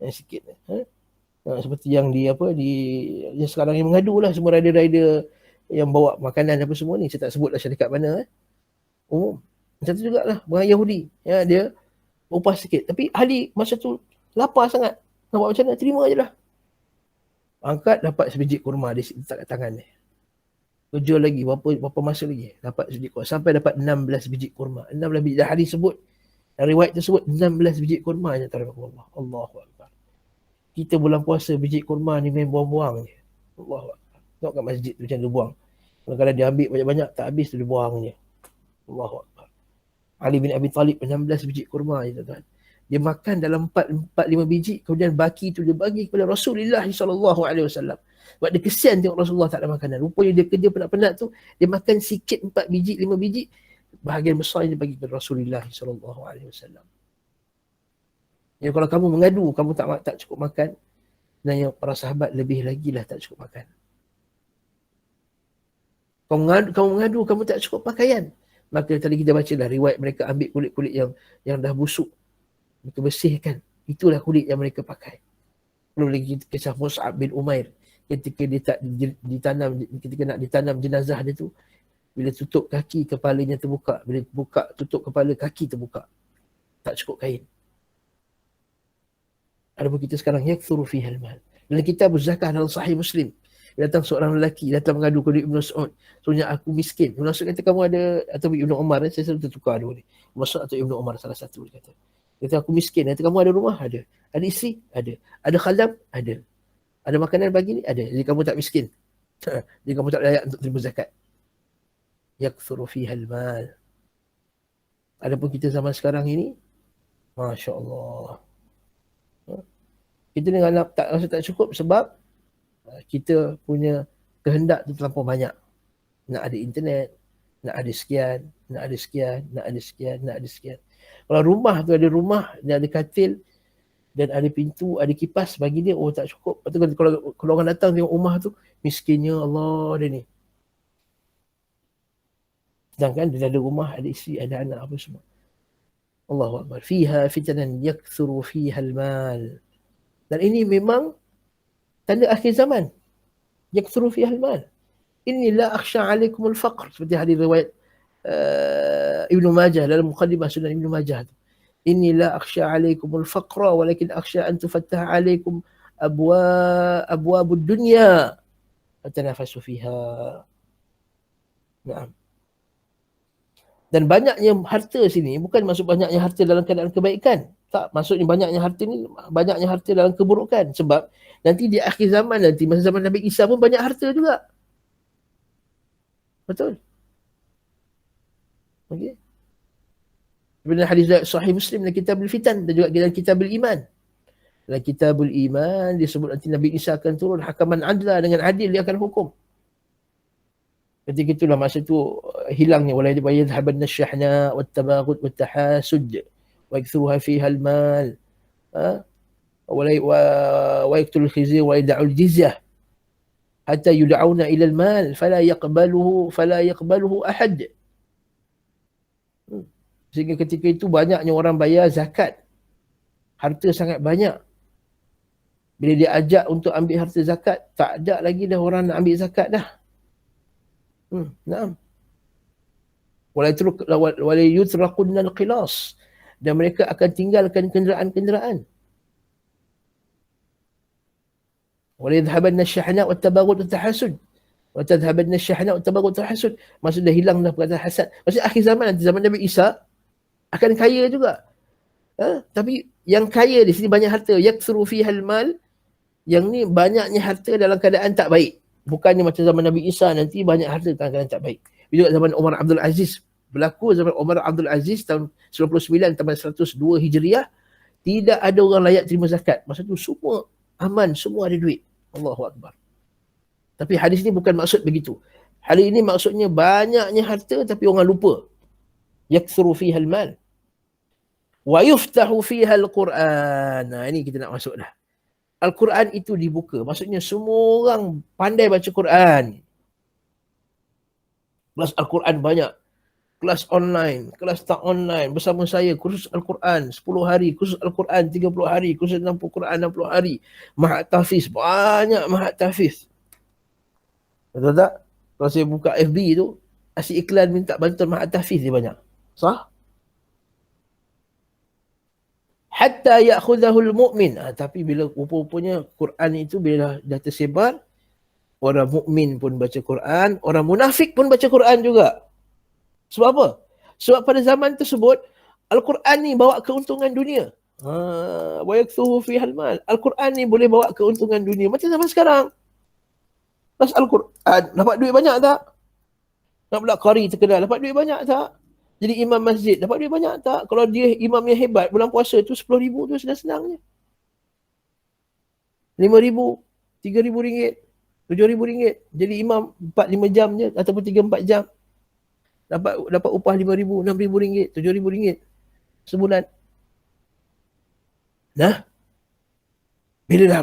yang sikit. Seperti yang yang sekarang ni mengadu lah semua rider-rider yang bawa makanan apa semua ni. Saya tak sebutlah syarikat mana. Umum. Macam tu jugalah orang Yahudi. Dia upah sikit. Tapi ahli masa tu lapar sangat. Nak buat macam mana? Terima je lah. Angkat dapat sebiji kurma dia letak kat tangan dia. Kerja lagi berapa masa lagi dapat sebiji kurma. Sampai dapat 16 biji kurma. 16 biji. Dah hari sebut. Riwayat tersebut 16 biji kurma je. Allahu Akbar. Kita bulan puasa biji kurma ni main buang-buang je. Allahu Akbar. Tengok kat masjid tu macam dia buang. Kadang-kadang dia ambil banyak-banyak, tak habis tu dia buang je. Allahu Akbar. Ali bin Abi Talib 16 biji kurma je tuan-tuan. Dia makan dalam 4-5 biji, kemudian baki tu dia bagi kepada Rasulullah SAW. Sebab dia kesian tengok Rasulullah tak ada makanan. Rupanya dia kerja penat-penat tu, dia makan sikit 4 biji, 5 biji, bahagian besar dia bagi kepada Rasulullah SAW. Ya, kalau kamu mengadu, kamu tak cukup makan, dan yang para sahabat lebih lagi lah tak cukup makan. Kamu mengadu, kamu tak cukup pakaian. Maka tadi kita baca lah riwayat mereka ambil kulit-kulit yang dah busuk, mereka bersihkan. Itulah kulit yang mereka pakai. Belum lagi kisah Mus'ab bin Umair. Ketika dia tak ditanam, ketika nak ditanam jenazah dia tu, bila tutup kaki, kepalanya terbuka. Bila buka, tutup kepala, kaki terbuka. Tak cukup kain. Adapun kita sekarang, yakthuru fihal mal. Dalam kitab zakah dalam Sahih Muslim, datang seorang lelaki, datang mengadu kepada Ibn Mas'ud. Soalnya aku miskin. Ibn Mas'ud kata kamu ada, atau Ibn Umar, saya selalu tertukar dua ni. Ibn Mas'ud atau Ibn Umar, salah satu dia kata. Kata aku miskin. Kata kamu ada rumah? Ada. Ada isteri? Ada. Ada khalam? Ada. Ada makanan bagi ni? Ada. Jadi kamu tak miskin. Jadi kamu tak layak untuk terima zakat. Yakthuru fihal mal. Adapun kita zaman sekarang ini, Masya Allah. Kita dengan tak rasa tak cukup sebab kita punya kehendak tu terlampau banyak. Nak ada internet, nak ada sekian, nak ada sekian, nak ada sekian, nak ada sekian. Kalau rumah tu ada rumah, dan ada katil, dan ada pintu, ada kipas, bagi dia, oh tak cukup. Lepas tu kalau orang datang tengok rumah tu, miskinnya Allah dia ni. Sedangkan dia ada rumah, ada isteri, ada anak, apa semua. Allahu Akbar. Fiha fitanan yakthuru fiha al-mal. Dan ini memang tanda akhir zaman. Yakthuru fiha al-mal. Inni la akhsha alaikum al-faqr. Seperti hadis riwayat Ibn Majah dalam muqaddimah Sunan Ibn Majah. Inni la akhsha alaikum al-faqra walakin akhsha an tufattaha alaikum abwabud dunya fatanafasu fiha. Naam. Dan banyaknya harta sini bukan maksud banyaknya harta dalam keadaan kebaikan. Tak, maksudnya banyaknya harta ni banyaknya harta dalam keburukan. Sebab nanti di akhir zaman, nanti masa zaman Nabi Isa pun banyak harta juga. Betul? Okey. Sebenarnya hadis Sahih Muslim dalam Kitabul Fitan dan juga dalam Kitabul Iman. Dalam Kitabul Iman disebut nanti Nabi Isa akan turun hakaman adla, dengan adil dia akan hukum. Ketika itulah masa tu hilangnya wala yadhhabanna asyahna wattabaghut wattahasud wa yakthuruha fiha almal wa yaktul khizya wa yad'ul jizyah hatta yud'auna ila almal fala yaqbaluhu ahad. Sehingga ketika itu banyaknya orang bayar zakat. Harta sangat banyak. Bila dia ajak untuk ambil harta zakat, tak ada lagi dah orang nak ambil zakat dah. Naam. Wala yutraqunna al-qilas. Dan mereka akan tinggalkan kenderaan-kenderaan. Wala yadhhabanna asyahna wattabaghut wattahasud. Wa tadhhabanna asyahna wattabaghut wattahasud. Maksudnya hilang dah perkataan hasad. Maksudnya akhir zaman nanti zaman Nabi Isa akan kaya juga. Tapi yang kaya di sini banyak harta. Yakthuru fihal mal. Yang ni banyaknya harta dalam keadaan tak baik. Bukannya macam zaman Nabi Isa nanti banyak harta dalam keadaan tak baik. Juga zaman Umar Abdul Aziz. Berlaku zaman Umar Abdul Aziz tahun 99 tambah 102 Hijriah. Tidak ada orang layak terima zakat. Masa tu semua aman, semua ada duit. Allahu Akbar. Tapi hadis ni bukan maksud begitu. Hadis ini maksudnya banyaknya harta tapi orang lupa. Yakthuru fiha al-mal. Wa yuftahu fiha al-Quran. Nah, ini kita nak masuk dah. Al-Quran itu dibuka. Maksudnya semua orang pandai baca Quran. Kelas Al-Quran banyak. Kelas online, kelas tak online. Bersama saya, kursus Al-Quran 10 hari, kursus Al-Quran 30 hari, kursus 60 Quran 60 hari. Mahat tahfiz, banyak mahat tahfiz. Betul tak? Kalau saya buka FB tu, asyik iklan minta bantuan mahat tahfiz dia banyak. Sah? Hatta ya'khudahul mu'min. Tapi bila rupa-rupanya Quran itu bila dah tersebar, orang mukmin pun baca Quran, orang munafik pun baca Quran juga. Sebab apa? Sebab pada zaman tersebut, Al-Quran ni bawa keuntungan dunia. Wa yakthuhu fihal mal. Al-Quran ni boleh bawa keuntungan dunia. Macam zaman sekarang. Pas Al-Quran, dapat duit banyak tak? Nak pula qari terkenal, dapat duit banyak tak? Jadi imam masjid, dapat duit banyak tak? Kalau dia imam yang hebat, bulan puasa tu 10,000 tu senang-senangnya. 5,000, 3,000 ringgit, 7,000 ringgit. Jadi imam 4-5 jam je, ataupun 3-4 jam. Dapat upah 5,000, 6,000 ringgit, 7,000 ringgit sebulan. Nah, bila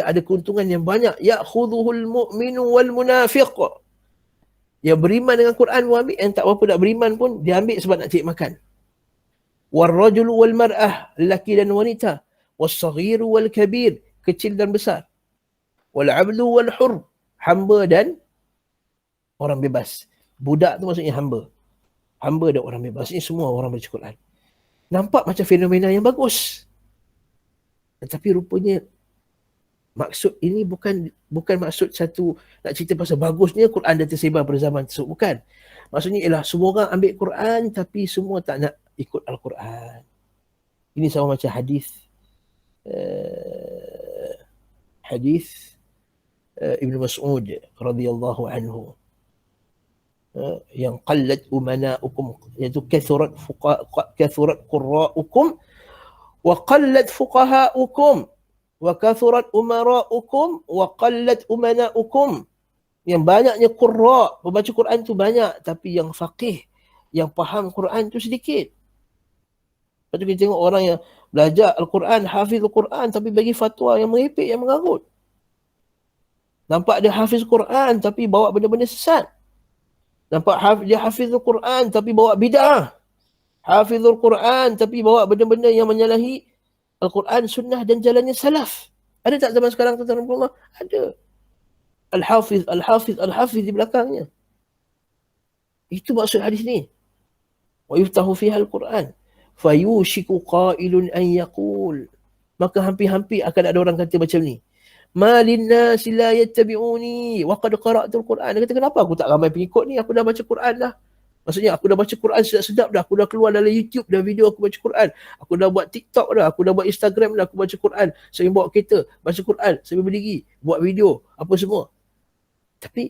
ada keuntungan yang banyak, ya'khudhuhul mu'minu wal munafiq. Yang beriman dengan Quran pun ambil, yang tak berapa nak beriman pun dia ambil sebab nak cari makan. Wal rajulu wal mar'ah, lelaki dan wanita. Was saghiru wal kabir, kecil dan besar. Wal 'abdu wal hur, hamba dan orang bebas. Budak tu maksudnya hamba. Hamba dan orang bebas. Ini semua orang baca Quran. Nampak macam fenomena yang bagus. Tetapi rupanya maksud ini bukan maksud satu nak cerita pasal bagusnya Quran dah tersebar pada zaman tersebut. Bukan. Maksudnya ialah semua orang ambil Quran tapi semua tak nak ikut Al-Quran. Ini sama macam hadis Ibn Mas'ud radhiyallahu anhu. Yang qallat umana'ukum, iaitu kathurat qurra'ukum wa qallat fuqaha'ukum wa kathurat umara'ukum wa qallat umana'ukum. Yang banyaknya qurra', pembaca Quran tu banyak, tapi yang faqih, yang faham Quran tu sedikit. Lepas tu kita tengok orang yang belajar Al-Quran, hafiz Al-Quran, tapi bagi fatwa yang merepek, yang mengarut. Nampak dia hafiz Quran tapi bawa benda-benda sesat. Nampak dia hafiz Al-Quran tapi bawa bid'ah. Hafizul Quran tapi bawa benda-benda yang menyalahi Al-Quran, sunnah dan jalannya salaf. Ada tak zaman sekarang tuan-tuan Allah? Ada. Al-Hafiz di belakangnya. Itu maksud hadis ni. Wa yuftahu fiha Al-Quran. Fayushiku qailun an yaqul. Maka hampir-hampir akan ada orang kata macam ni. Ma linnasi la yattabi'uni wa qad qara'tul Quran. Dia kata, kenapa aku tak ramai pengikut ni? Aku dah baca Quran dah. Maksudnya aku dah baca Quran sedap-sedap dah. Aku dah keluar dalam YouTube dah video aku baca Quran. Aku dah buat TikTok dah. Aku dah buat Instagram dah. Aku baca Quran. Saya bawa kereta, baca Quran. Saya berdiri, buat video, apa semua. Tapi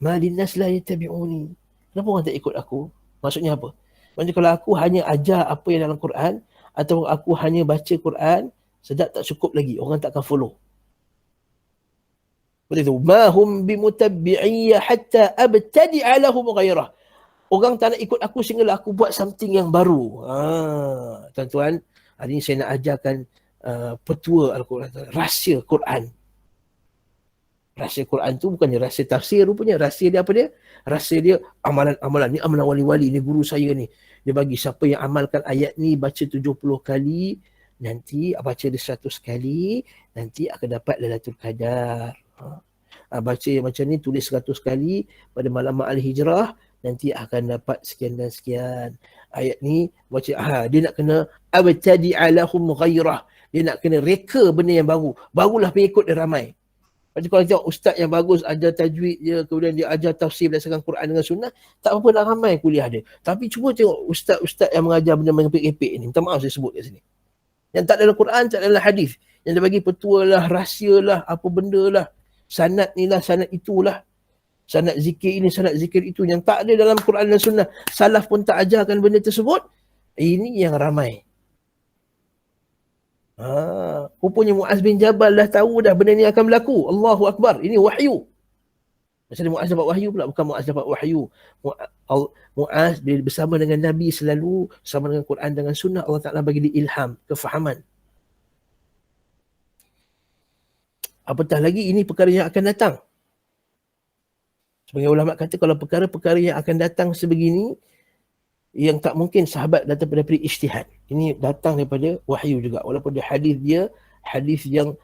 ma linnas la yattabi'uni. Kenapa orang tak ikut aku? Maksudnya apa? Maksudnya kalau aku hanya ajar apa yang dalam Quran, atau aku hanya baca Quran, sedap tak cukup lagi. Orang tak akan follow. Seperti itu. Ma hum bimutabbi'iyya hatta abtadi'a lahum ghairah. Orang tak nak ikut aku sehinggalah aku buat something yang baru. Tuan-tuan, hari ini saya nak ajarkan petua Al-Quran. Rahsia Quran. Rahsia Quran tu bukannya rahsia tafsir rupanya. Rahsia dia apa dia? Rahsia dia amalan-amalan. Ni amalan wali-wali. Ni guru saya ni. Dia bagi siapa yang amalkan ayat ni baca 70 kali. Nanti baca dia 100 kali. Nanti akan dapat Lailatul Qadar. Baca yang macam ni tulis 100 kali pada malam Al-Hijrah. Nanti akan dapat sekian dan sekian. Ayat ni baca, dia nak kena abtadi'a lahum ghairah. Dia nak kena reka benda yang baru. Barulah pengikut dia ramai. Macam kalau tengok ustaz yang bagus ajar tajwid je, kemudian dia ajar tafsir berdasarkan Quran dengan sunnah, tak apa dah ramai kuliah dia. Tapi cuba tengok ustaz-ustaz yang mengajar benda merepek-repek ni. Minta maaf saya sebut kat sini. Yang tak dalam Quran, tak dalam hadis. Yang dia bagi petua lah, rahsia lah, apa benda lah. Sanad ni lah, sanad itulah. Sanad zikir ini, sanad zikir itu. Yang tak ada dalam Quran dan sunnah. Salaf pun tak ajarkan benda tersebut. Ini yang ramai. Rupanya Muaz bin Jabal dah tahu dah benda ni akan berlaku. Allahu Akbar. Ini wahyu. Maksudnya Muaz dapat wahyu pula. Bukan Muaz dapat wahyu. Muaz bila bersama dengan Nabi selalu, bersama dengan Quran, dengan sunnah, Allah Ta'ala bagi dia ilham, kefahaman. Apatah lagi ini perkara yang akan datang. Sebagai ulama kata kalau perkara-perkara yang akan datang sebegini, yang tak mungkin sahabat datang daripada ijtihad. Ini datang daripada wahyu juga. Walaupun dia hadis yang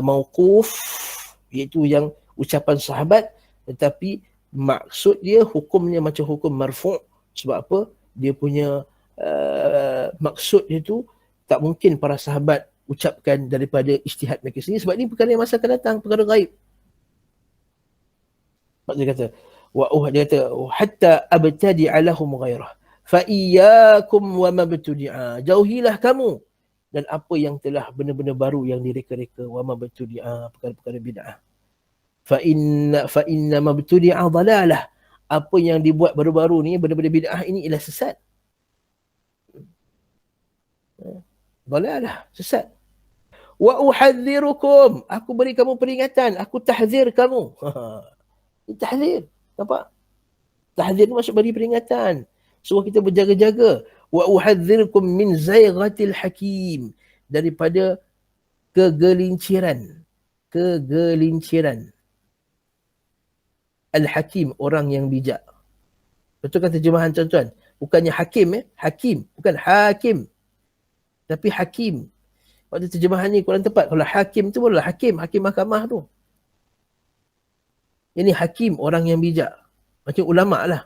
mauquf, iaitu yang ucapan sahabat, tetapi maksud dia hukumnya macam hukum marfu'. Sebab apa? Dia punya maksud dia tu tak mungkin para sahabat ucapkan daripada ijtihad mereka sendiri, sebab ini perkara yang masa akan datang, perkara gaib. Dia kata dia kata hatta abtadi'a lahum ghairah fa iyyakum wa mabtudi'a, jauhilah kamu dan apa yang telah benar-benar baru yang direka-reka, wa mabtudi'a, perkara-perkara bid'ah. Fa inna mabtudi'a dhalalah, apa yang dibuat baru-baru ni benda-benda bid'ah ini ialah sesat. Dhalalah, sesat. Wa uhadzirukum, aku beri kamu peringatan, aku tahzir kamu. Tahzir, nampak? Tahzir maksud beri peringatan, suruh kita berjaga-jaga. Wa uhadzirukum min zaighatil hakim, daripada kegelinciran al-hakim, orang yang bijak. Betul kan terjemahan tuan-tuan? Bukannya hakim, hakim, bukan hakim, tapi hakim. Waktu terjemahan ni kurang tepat. Kalau hakim tu bolehlah hakim mahkamah tu. Ini hakim, orang yang bijak. Macam ulama' lah.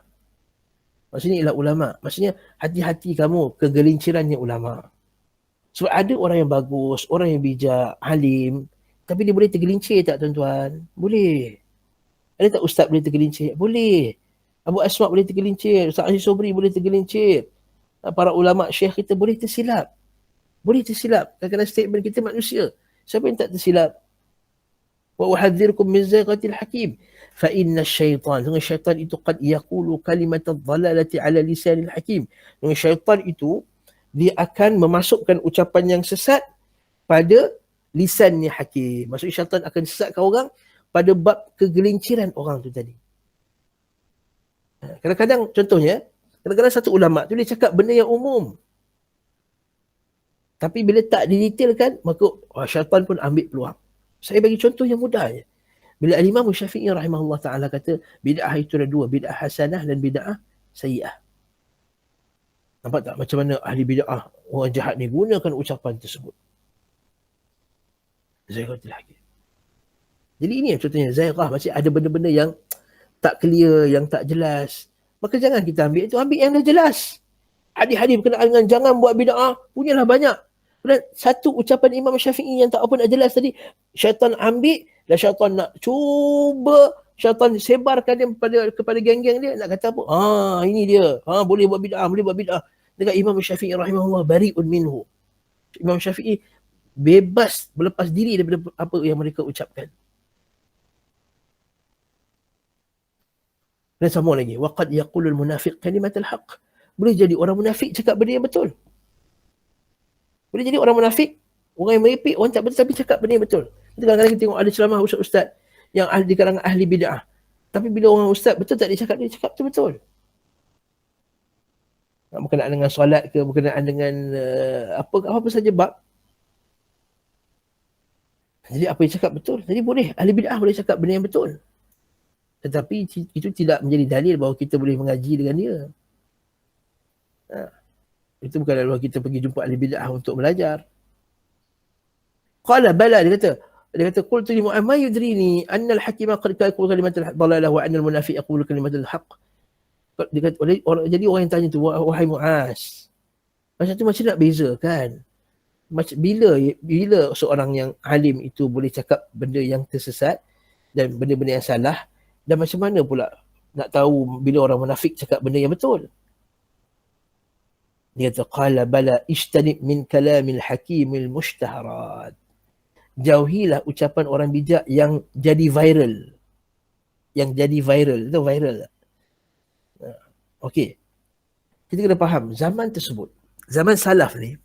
Maksudnya ialah ulama'. Maksudnya hati-hati kamu kegelincirannya ulama'. Sebab ada orang yang bagus, orang yang bijak, alim, tapi dia boleh tergelincir tak tuan-tuan? Boleh. Ada tak ustaz boleh tergelincir? Boleh. Abu Asma' boleh tergelincir. Ustaz Aziz Sobri boleh tergelincir. Para ulama' syekh kita boleh tersilap. Boleh tersilap. Kadang-kadang statement kita manusia. Siapa yang tak tersilap? Wa uhadzirukum min zaghatil hakim. Fa inna syaitan, dengan syaitan itu qad yaqulu kalimat ad-dhalalati ala lisanil hakim. Dengan syaitan itu dia akan memasukkan ucapan yang sesat pada lisannya hakim. Maksudnya syaitan akan sesatkan orang pada bab kegelinciran orang tu tadi. Kadang-kadang contohnya, kadang-kadang satu ulama tu dia cakap benda yang umum. Tapi bila tak didetailkan, maka syaitan pun ambil peluang. Saya bagi contoh yang mudah je. Bila Imam Syafi'i rahimahullah ta'ala kata, bid'ah itu ada dua, bid'ah hasanah dan bid'ah sayyi'ah. Nampak tak macam mana ahli bid'ah, orang jahat ni gunakan ucapan tersebut. Zaiqatil hakim. Jadi ini contohnya zaiqah, masih ada benda-benda yang tak clear, yang tak jelas. Maka jangan kita ambil itu, ambil yang dah jelas. Hadis-hadis berkenaan dengan jangan buat bid'ah, punyalah banyak. Dan satu ucapan Imam Syafi'i yang tak apa nak jelas tadi, syaitan ambil dan syaitan nak cuba, syaitan sebarkan dia kepada geng-geng dia, nak kata apa? Ini dia. Boleh buat bid'ah, boleh buat bid'ah. Dekat Imam Syafi'i rahimahullah, bari'un minhu. Imam Syafi'i bebas, berlepas diri daripada apa yang mereka ucapkan. Dan sama lagi, waqad yaqulul munafiq kalimatul haqq. Boleh jadi orang munafik cakap benda yang betul. Boleh jadi orang munafik, orang yang merepek, orang tak betul tapi cakap benda yang betul. Kita kadang-kadang kita tengok ada ceramah ustaz-ustaz yang di kalangan ahli bid'ah. Tapi bila orang ustaz betul tak dia cakap betul-betul. Berkenaan dengan solat ke, berkenaan dengan apa saja bab. Jadi apa yang cakap betul. Jadi boleh, ahli bid'ah boleh cakap benda yang betul. Tetapi itu tidak menjadi dalil bahawa kita boleh mengaji dengan dia. Itu bukan kalau kita pergi jumpa ahli bid'ah untuk belajar. Qala bala, dia kata qultu li Mu'ammar yudrini anna al-hakima qad yaqulu kalimatul dhalalah wa anna al-munafiq yaqulu kalimatul haqq. Dia kata, jadi orang yang tanya tu, wahai Mu'az, macam tu macam nak bezakan. Bila seorang yang alim itu boleh cakap benda yang tersesat dan benda-benda yang salah, dan macam mana pula nak tahu bila orang munafik cakap benda yang betul? Dia kata, qala bala ishtanib min kalamil hakimil mushtaharat. Jauhilah ucapan orang bijak yang jadi viral. Yang jadi viral. Itu viral. Okey. Kita kena faham, zaman tersebut, zaman salaf ni,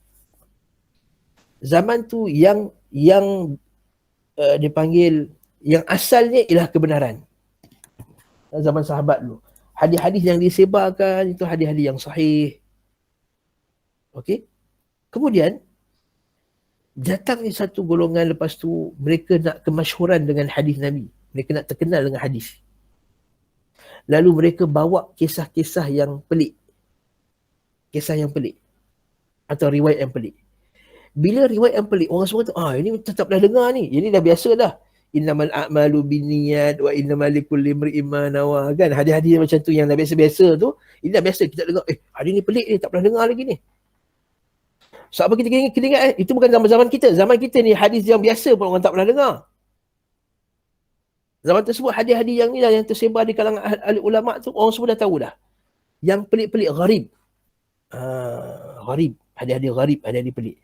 zaman tu yang dipanggil, yang asalnya ialah kebenaran. Zaman sahabat dulu. Hadis-hadis yang disebarkan itu hadis-hadis yang sahih. Okey. Kemudian Datangnya satu golongan lepas tu, mereka nak kemasyhuran dengan hadis Nabi. Mereka nak terkenal dengan hadis. Lalu mereka bawa kisah-kisah yang pelik. Kisah yang pelik. Atau riwayat yang pelik. Bila riwayat yang pelik, orang semua tu, ini tetap dah dengar ni. Ini dah biasa dah. Innamal a'malu binniyat wa innamal likulli imri'in ma nawa. Kan hadis-hadis macam tu yang dah biasa-biasa tu, ini dah biasa kita dengar. Hadis ni pelik ni, tak pernah dengar lagi ni. So apa kita ingat itu bukan zaman-zaman kita. Zaman kita ni hadis yang biasa pun orang tak pernah dengar. Zaman tersebut hadis-hadis yang ni lah yang tersebar di kalangan ahli ulama tu, orang semua dah tahu dah. Yang pelik-pelik, gharib. Gharib. Hadis-hadis gharib, hadis-hadis pelik.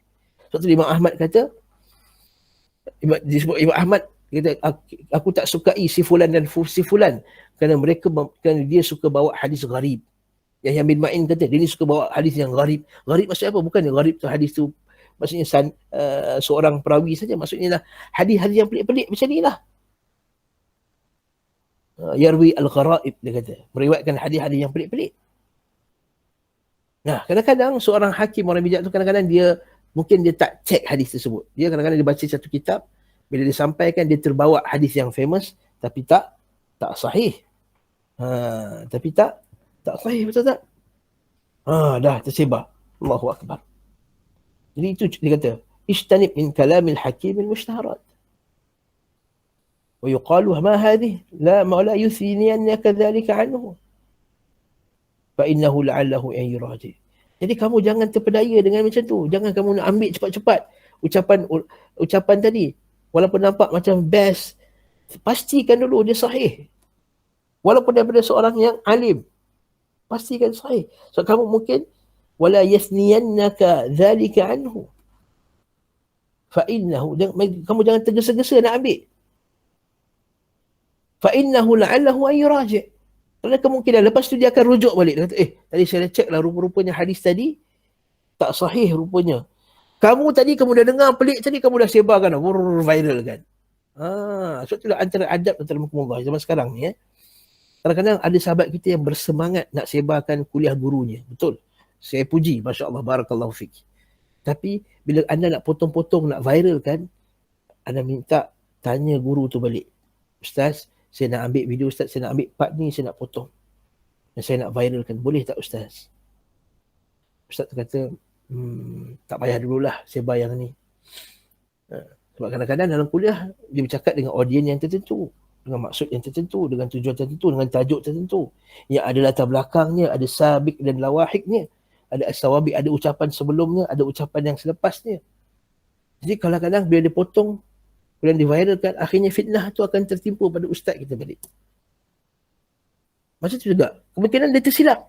Sebab tu Imam Ahmad kata, disebut Imam Ahmad kata, aku tak sukai si fulan dan si fulan kerana dia suka bawa hadis gharib. Yahya bin Ma'in kata dia ni suka bawa hadis yang gharib. Gharib maksudnya apa? Bukan gharib tu hadis tu maksudnya seorang perawi saja. Maksudnya lah hadis-hadis yang pelik-pelik macam ni lah. Yarwi al-gharaib, dia kata. Meriwayatkan hadis-hadis yang pelik-pelik. Nah, kadang-kadang seorang hakim, orang bijak tu kadang-kadang mungkin dia tak cek hadis tersebut. Dia kadang-kadang dia baca satu kitab, bila dia sampaikan dia terbawa hadis yang famous tapi tak sahih. Tapi tak sahih, betul tak? Dah tersebar. Allahu Akbar. Jadi itu dia kata, ishtanib min kalamil hakimil mushtaharat. Wa yuqalu ma hadhihi la yuthiniyannaka dhalika anhu. Fa innahu la'allahu an yuraji. Jadi kamu jangan terpedaya dengan macam tu. Jangan kamu nak ambil cepat-cepat ucapan tadi. Walaupun nampak macam best, pastikan dulu dia sahih. Walaupun daripada seorang yang alim, pastikan sahih. So kamu mungkin wala yasniyannaka dhalika anhu. Fa innahu, kamu jangan tergesa-gesa nak ambil. Fa innahu la'allahu an yuraji'. Kerana kemungkinan lepas tu dia akan rujuk balik. Dia kata, tadi saya dah cek lah, rupa-rupanya hadis tadi tak sahih rupanya. Kamu dah dengar pelik tadi, kamu dah sebarkan, viral kan. Sebab itulah antara adab antara mukumullah zaman sekarang ni. Kadang-kadang ada sahabat kita yang bersemangat nak sebarkan kuliah gurunya. Betul. Saya puji, Masya Allah, barakallahu fiqh. Tapi bila anda nak potong-potong, nak viral kan, anda minta tanya guru tu balik. Ustaz, saya nak ambil video Ustaz, saya nak ambil part ni, saya nak potong. Dan saya nak viralkan. Boleh tak Ustaz? Ustaz tu kata, tak payah dululah sebar yang ni. Sebab kadang-kadang dalam kuliah, dia bercakap dengan audiens yang tertentu. Dengan maksud yang tertentu, dengan tujuan tertentu, dengan tajuk tertentu. Yang ada latar belakangnya, ada sabik dan lawahiknya. Ada as-sawabik, ada ucapan sebelumnya, ada ucapan yang selepasnya. Jadi kadang-kadang bila dia potong, kemudian diviralkan, akhirnya fitnah tu akan tertimpa pada ustaz kita balik. Macam tu juga. Kemungkinan dia tersilap.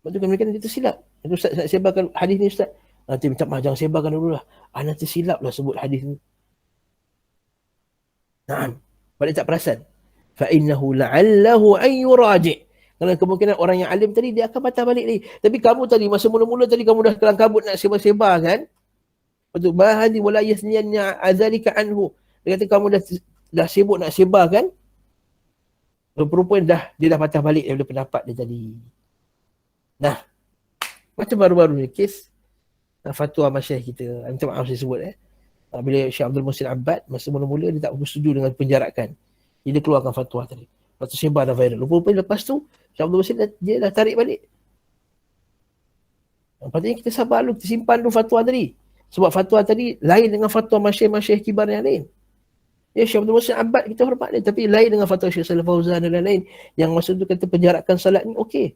Macam kemungkinan dia tersilap. Ustaz nak sebarkan hadis ni Ustaz. Nanti minta maaf, jangan sebarkan dulu lah. Nanti silap lah sebut hadis ni. Naam. Balik tak perasan. Fa'innahu la'allahu an yuraji'. Kerana kemungkinan orang yang alim tadi, dia akan patah balik lagi. Tapi kamu tadi, masa mula-mula tadi, kamu dah kelang kabut nak sebar-sebar kan. Untuk bahadi wala yasniyannya azalika anhu. Dia kata kamu dah sibuk nak sebar kan? Rupa-rupanya dia dah patah balik daripada pendapat dia tadi. Nah, macam baru-baru ni kes fatwa masyayikh kita. Minta maaf saya sebut bila Syekh Abdul Muhsin Abbad masa mula-mula dia tak bersetuju dengan penjarakan. Dia keluarkan fatwa tadi. Lepas tu sebar dah viral. Rupa-rupanya lepas tu Syekh Abdul Muhsin dia dah tarik balik. Patutnya kita sabar dulu, kita simpan dulu fatwa tadi. Sebab fatwa tadi lain dengan fatwa masyayikh kibar yang lain. Ya, Syekh Abdul Muhsin Abbad kita hormat dia, tapi lain dengan fatwa Syekh Salih Fauzan dan lain-lain yang masa tu kata penjarakan salat ni okey.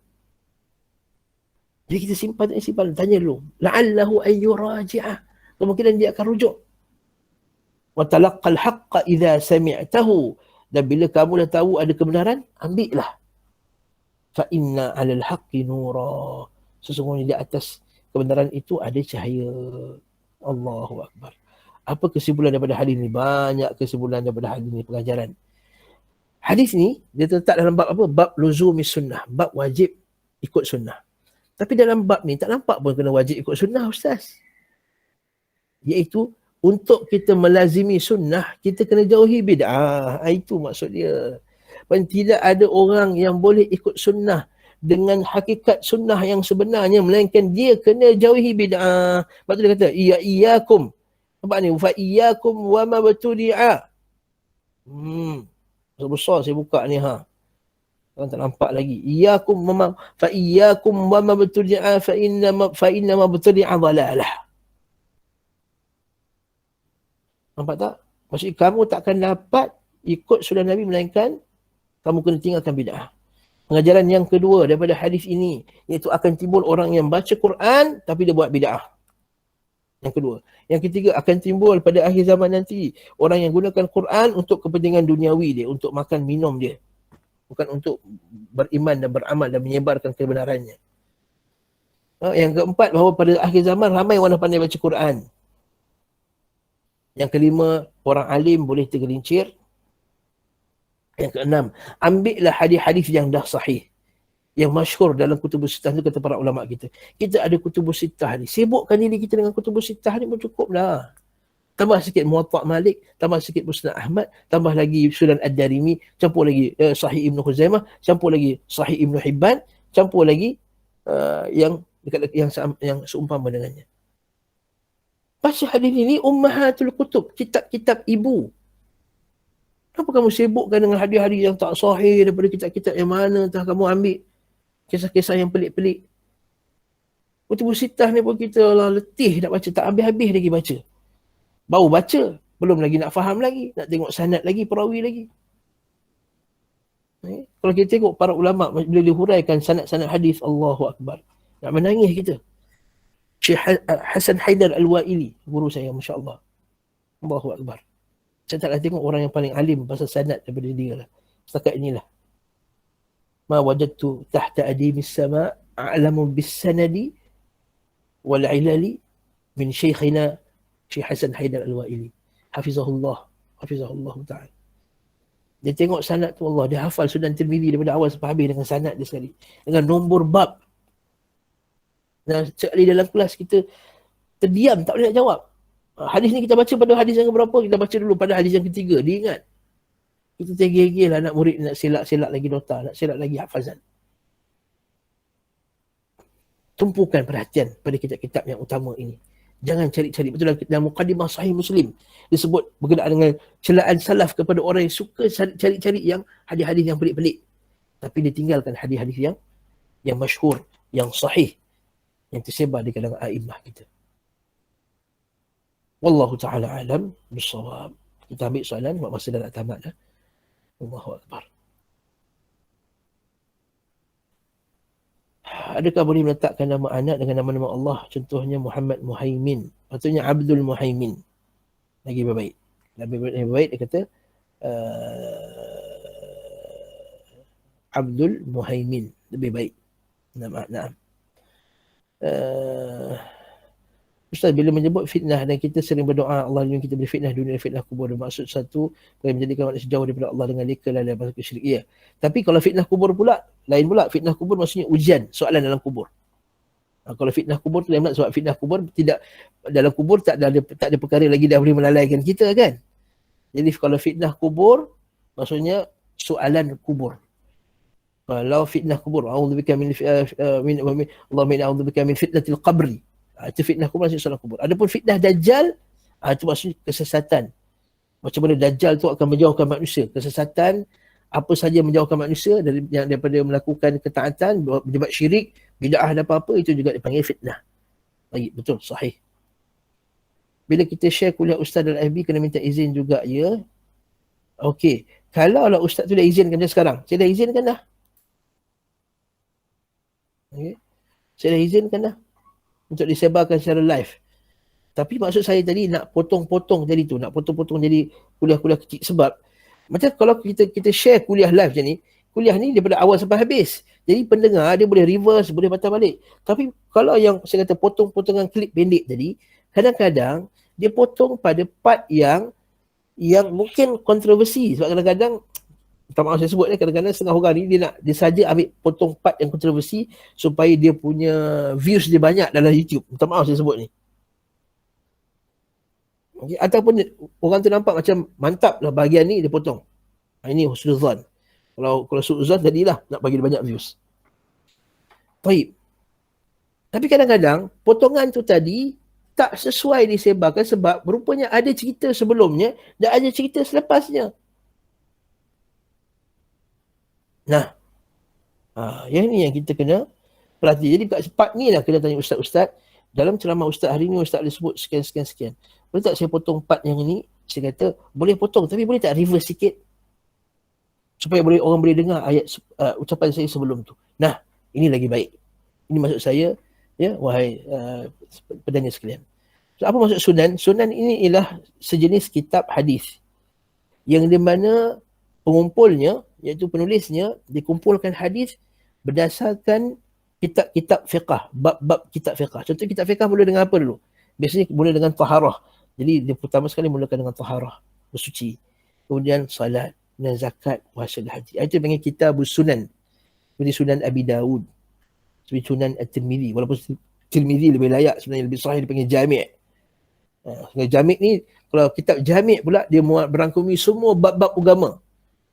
Jadi kita simpan, tanya dulu. La'allahu an yuraji'ah. Kemungkinan dia akan rujuk. Wa talaqqal haqqa idza sami'tahu. Dan bila kamu dah tahu ada kebenaran, ambillah. Fa inna 'alal haqqi nura. Sesungguhnya di atas kebenaran itu ada cahaya. Allahu Akbar. Apa kesimpulan daripada hadis ni? Banyak kesimpulan daripada hadis ni, pengajaran. Hadis ni dia terletak dalam bab apa? Bab luzumis sunnah, bab wajib ikut sunnah. Tapi dalam bab ni tak nampak pun kena wajib ikut sunnah Ustaz. Iaitu untuk kita melazimi sunnah, kita kena jauhi bid'ah. Itu maksud dia. Dan tidak ada orang yang boleh ikut sunnah dengan hakikat sunnah yang sebenarnya, melainkan dia kena jauhi bid'ah. Sebab tu dia kata iyyakum. Nampak ni, fa iyyakum wa ma batudi'a. Besar saya buka ni ha. Orang tak nampak lagi. Iyyakum fa iyyakum wa ma batudi'a fa inna ma batudi'a dhalalah. Nampak tak? Maksudnya kamu takkan dapat ikut sunnah Nabi melainkan kamu kena tinggalkan bid'ah. Pengajaran yang kedua daripada hadis ini, iaitu akan timbul orang yang baca Quran tapi dia buat bid'ah. Yang kedua. Yang ketiga, akan timbul pada akhir zaman nanti orang yang gunakan Quran untuk kepentingan duniawi dia, untuk makan minum dia. Bukan untuk beriman dan beramal dan menyebarkan kebenarannya. Yang keempat, bahawa pada akhir zaman ramai orang pandai baca Quran. Yang kelima, orang alim boleh tergelincir. Yang keenam, ambillah hadis-hadis yang dah sahih, yang masyhur dalam kutubus sittah tu, kata para ulama kita. Kita ada kutubus sittah ni. Sibukkan diri kita dengan kutubus sittah ni pun cukup dah. Tambah sikit Muwatta' Malik, tambah sikit Musnad Ahmad, tambah lagi Sunan Ad-Darimi, campur lagi Sahih Ibn Khuzaimah, campur lagi Sahih Ibn Hibban, campur lagi yang seumpama dengannya. Baca hadis ini ummahatul kutub, kitab-kitab ibu. Kenapa kamu sibukkan dengan hadis-hadis yang tak sahih daripada kitab-kitab yang mana entah kamu ambil kisah-kisah yang pelik-pelik. Kutubus sittah ni pun kita lah letih nak baca, tak habis-habis lagi baca. Baru baca, belum lagi nak faham lagi, nak tengok sanad lagi, perawi lagi. Kalau kita tengok para ulama bila dihuraikan sanad-sanad hadis, Allahu Akbar, nak menangis kita. Syekh Hasan Haidar Al-Waili, guru saya, masya-Allah. Allahu Akbar. Saya taklah tengok orang yang paling alim pasal sanad daripada dia lah. Setakat inilah. Ma wajadtu tahta adimis sama' a'lamu bis sanadi wal ilali min syekhina Syekh Hasan Haidar Al-Waili. Hafizahullah ta'ala. Dia tengok sanad tu, Allah, dia hafal Sunan Tirmizi daripada awal sampai habis dengan sanad dia sekali. Dengan nombor bab. Dan sekali dalam kelas kita terdiam, tak boleh nak jawab. Hadis ni kita baca pada hadis yang berapa? Kita baca dulu pada hadis yang ketiga. Dia ingat. Kita tergigil lah anak murid nak selak-selak lagi nota, nak selak lagi hafazan. Tumpukan perhatian pada kitab-kitab yang utama ini. Jangan cari-cari. Betul dalam Muqaddimah Sahih Muslim disebut berkenaan dengan celaan salaf kepada orang yang suka cari-cari yang hadis-hadis yang pelik-pelik. Tapi dia tinggalkan hadis-hadis yang masyhur, yang sahih, yang tersebar di kalangan a'immah kita. Wallahu ta'ala alam bisawab. Kita ambil soalan, masa dah nak tamat dah. Allahu Akbar. Adakah boleh meletakkan nama anak dengan nama-nama Allah? Contohnya Muhammad Muhaimin. Patutnya Abdul Muhaimin. Lagi baik. Lebih baik dia kata Abdul Muhaimin. Lebih baik. Naam. Ustaz, bila menyebut fitnah dan kita sering berdoa Allah lindungi kita dari fitnah dunia dan fitnah kubur, maksud satu boleh menjadikan manusia jauh daripada Allah dengan leka dan masuk ke syirik. Ya. Tapi kalau fitnah kubur pula lain pula. Fitnah kubur maksudnya ujian, soalan dalam kubur. Kalau fitnah kubur tu lain pula, sebab fitnah kubur tidak, dalam kubur tak ada perkara lagi dah boleh melalaikan kita kan. Jadi kalau fitnah kubur maksudnya soalan kubur. Kalau fitnah kubur, a'udzubika min Allahumma inna a'udzubika min fitnatil qabri. Itu fitnah kubur, maksudnya soalan kubur. Adapun fitnah dajjal, itu maksudnya kesesatan. Macam mana dajjal tu akan menjauhkan manusia. Kesesatan, apa saja menjauhkan manusia daripada melakukan ketaatan, berbuat syirik, bid'ah dan apa-apa, itu juga dipanggil fitnah. Baik, betul, sahih. Bila kita share kuliah Ustaz dan FB, kena minta izin juga, ya? Okey. Kalau lah Ustaz tu dah izinkan dia sekarang, saya dah izinkan dah. Okay. Saya dah izinkan dah untuk disebarkan secara live. Tapi maksud saya tadi nak potong-potong jadi tu, nak potong-potong jadi kuliah-kuliah kecil. Sebab macam kalau kita share kuliah live macam ni, kuliah ni daripada awal sampai habis. Jadi pendengar dia boleh reverse, boleh patah balik. Tapi kalau yang saya kata potong-potongan klip pendek tadi, kadang-kadang dia potong pada part yang mungkin kontroversi. Sebab kadang-kadang, tak maaf saya sebut kadang-kadang setengah orang ni dia saja ambil potong part yang kontroversi supaya dia punya views dia banyak dalam YouTube. Tak maaf saya sebut ni. Okay. Ataupun orang tu nampak macam mantap lah bahagian ni, dia potong. Ini husnuzan. Kalau su'uzan tadilah nak bagi dia banyak views. Taib. Tapi kadang-kadang potongan tu tadi tak sesuai disebarkan sebab rupanya ada cerita sebelumnya dan ada cerita selepasnya. Nah, yang ni yang kita kena perhati. Jadi kat part ni lah kena tanya ustaz-ustaz. Dalam ceramah ustaz hari ni ustaz boleh sebut sekian. Boleh tak saya potong part yang ni? Saya kata boleh potong tapi boleh tak reverse sikit? Supaya orang boleh dengar ayat ucapan saya sebelum tu. Nah, ini lagi baik. Ini maksud saya, ya, wahai pendengar sekalian. So, apa maksud sunan? Sunan ini ialah sejenis kitab hadis yang di mana pengumpulnya, iaitu penulisnya, dikumpulkan hadis berdasarkan kitab-kitab fiqah, bab-bab kitab fiqah. Contoh kitab fiqah mula dengan apa dulu? Biasanya mula dengan taharah. Jadi dia pertama sekali mulakan dengan taharah, bersuci. Kemudian salat, dan zakat, puasa dan haji. Itu panggil kitab sunan. Seperti Sunan Abi Dawud, seperti Sunan At-Tirmidzi. Walaupun Tirmidzi lebih layak sebenarnya, lebih sahih dipanggil Jami'. Jami' ni, kalau kitab Jami' pula, dia berangkumi semua bab-bab agama.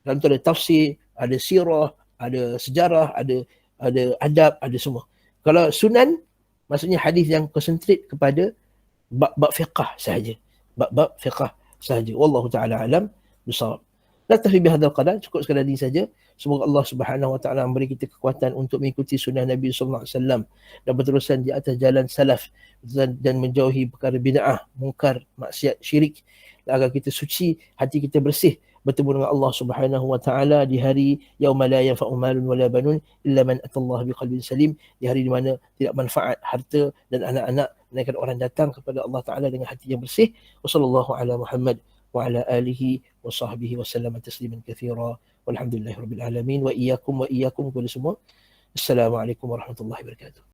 Dalam tu ada tafsir, ada sirah, ada sejarah, ada adab, ada semua. Kalau sunan, maksudnya hadis yang konsentrate kepada bab-bab fiqah sahaja. Bab-bab fiqah sahaja. Wallahu ta'ala alam bisawab. Naktafi bihadzal qadar, cukup sekadar ini saja. Semoga Allah Subhanahu wa taala memberi kita kekuatan untuk mengikuti sunnah Nabi sallallahu alaihi wasallam dan berterusan di atas jalan salaf dan menjauhi perkara bid'ah, mungkar, maksiat, syirik, agar kita suci, hati kita bersih, bertemu dengan Allah Subhanahu wa taala di hari yauma la yanfa'u malun wala banun illa man atallaha biqalbin salim, di hari di mana tidak manfaat harta dan anak-anak melainkan orang datang kepada Allah taala dengan hati yang bersih. Wassallallahu ala Muhammad wa ala alihi wa sahbihi wa sallama tasliman katsira. Walhamdulillahirabbil alamin wa iyyakum kepada semua. Assalamualaikum warahmatullahi wabarakatuh.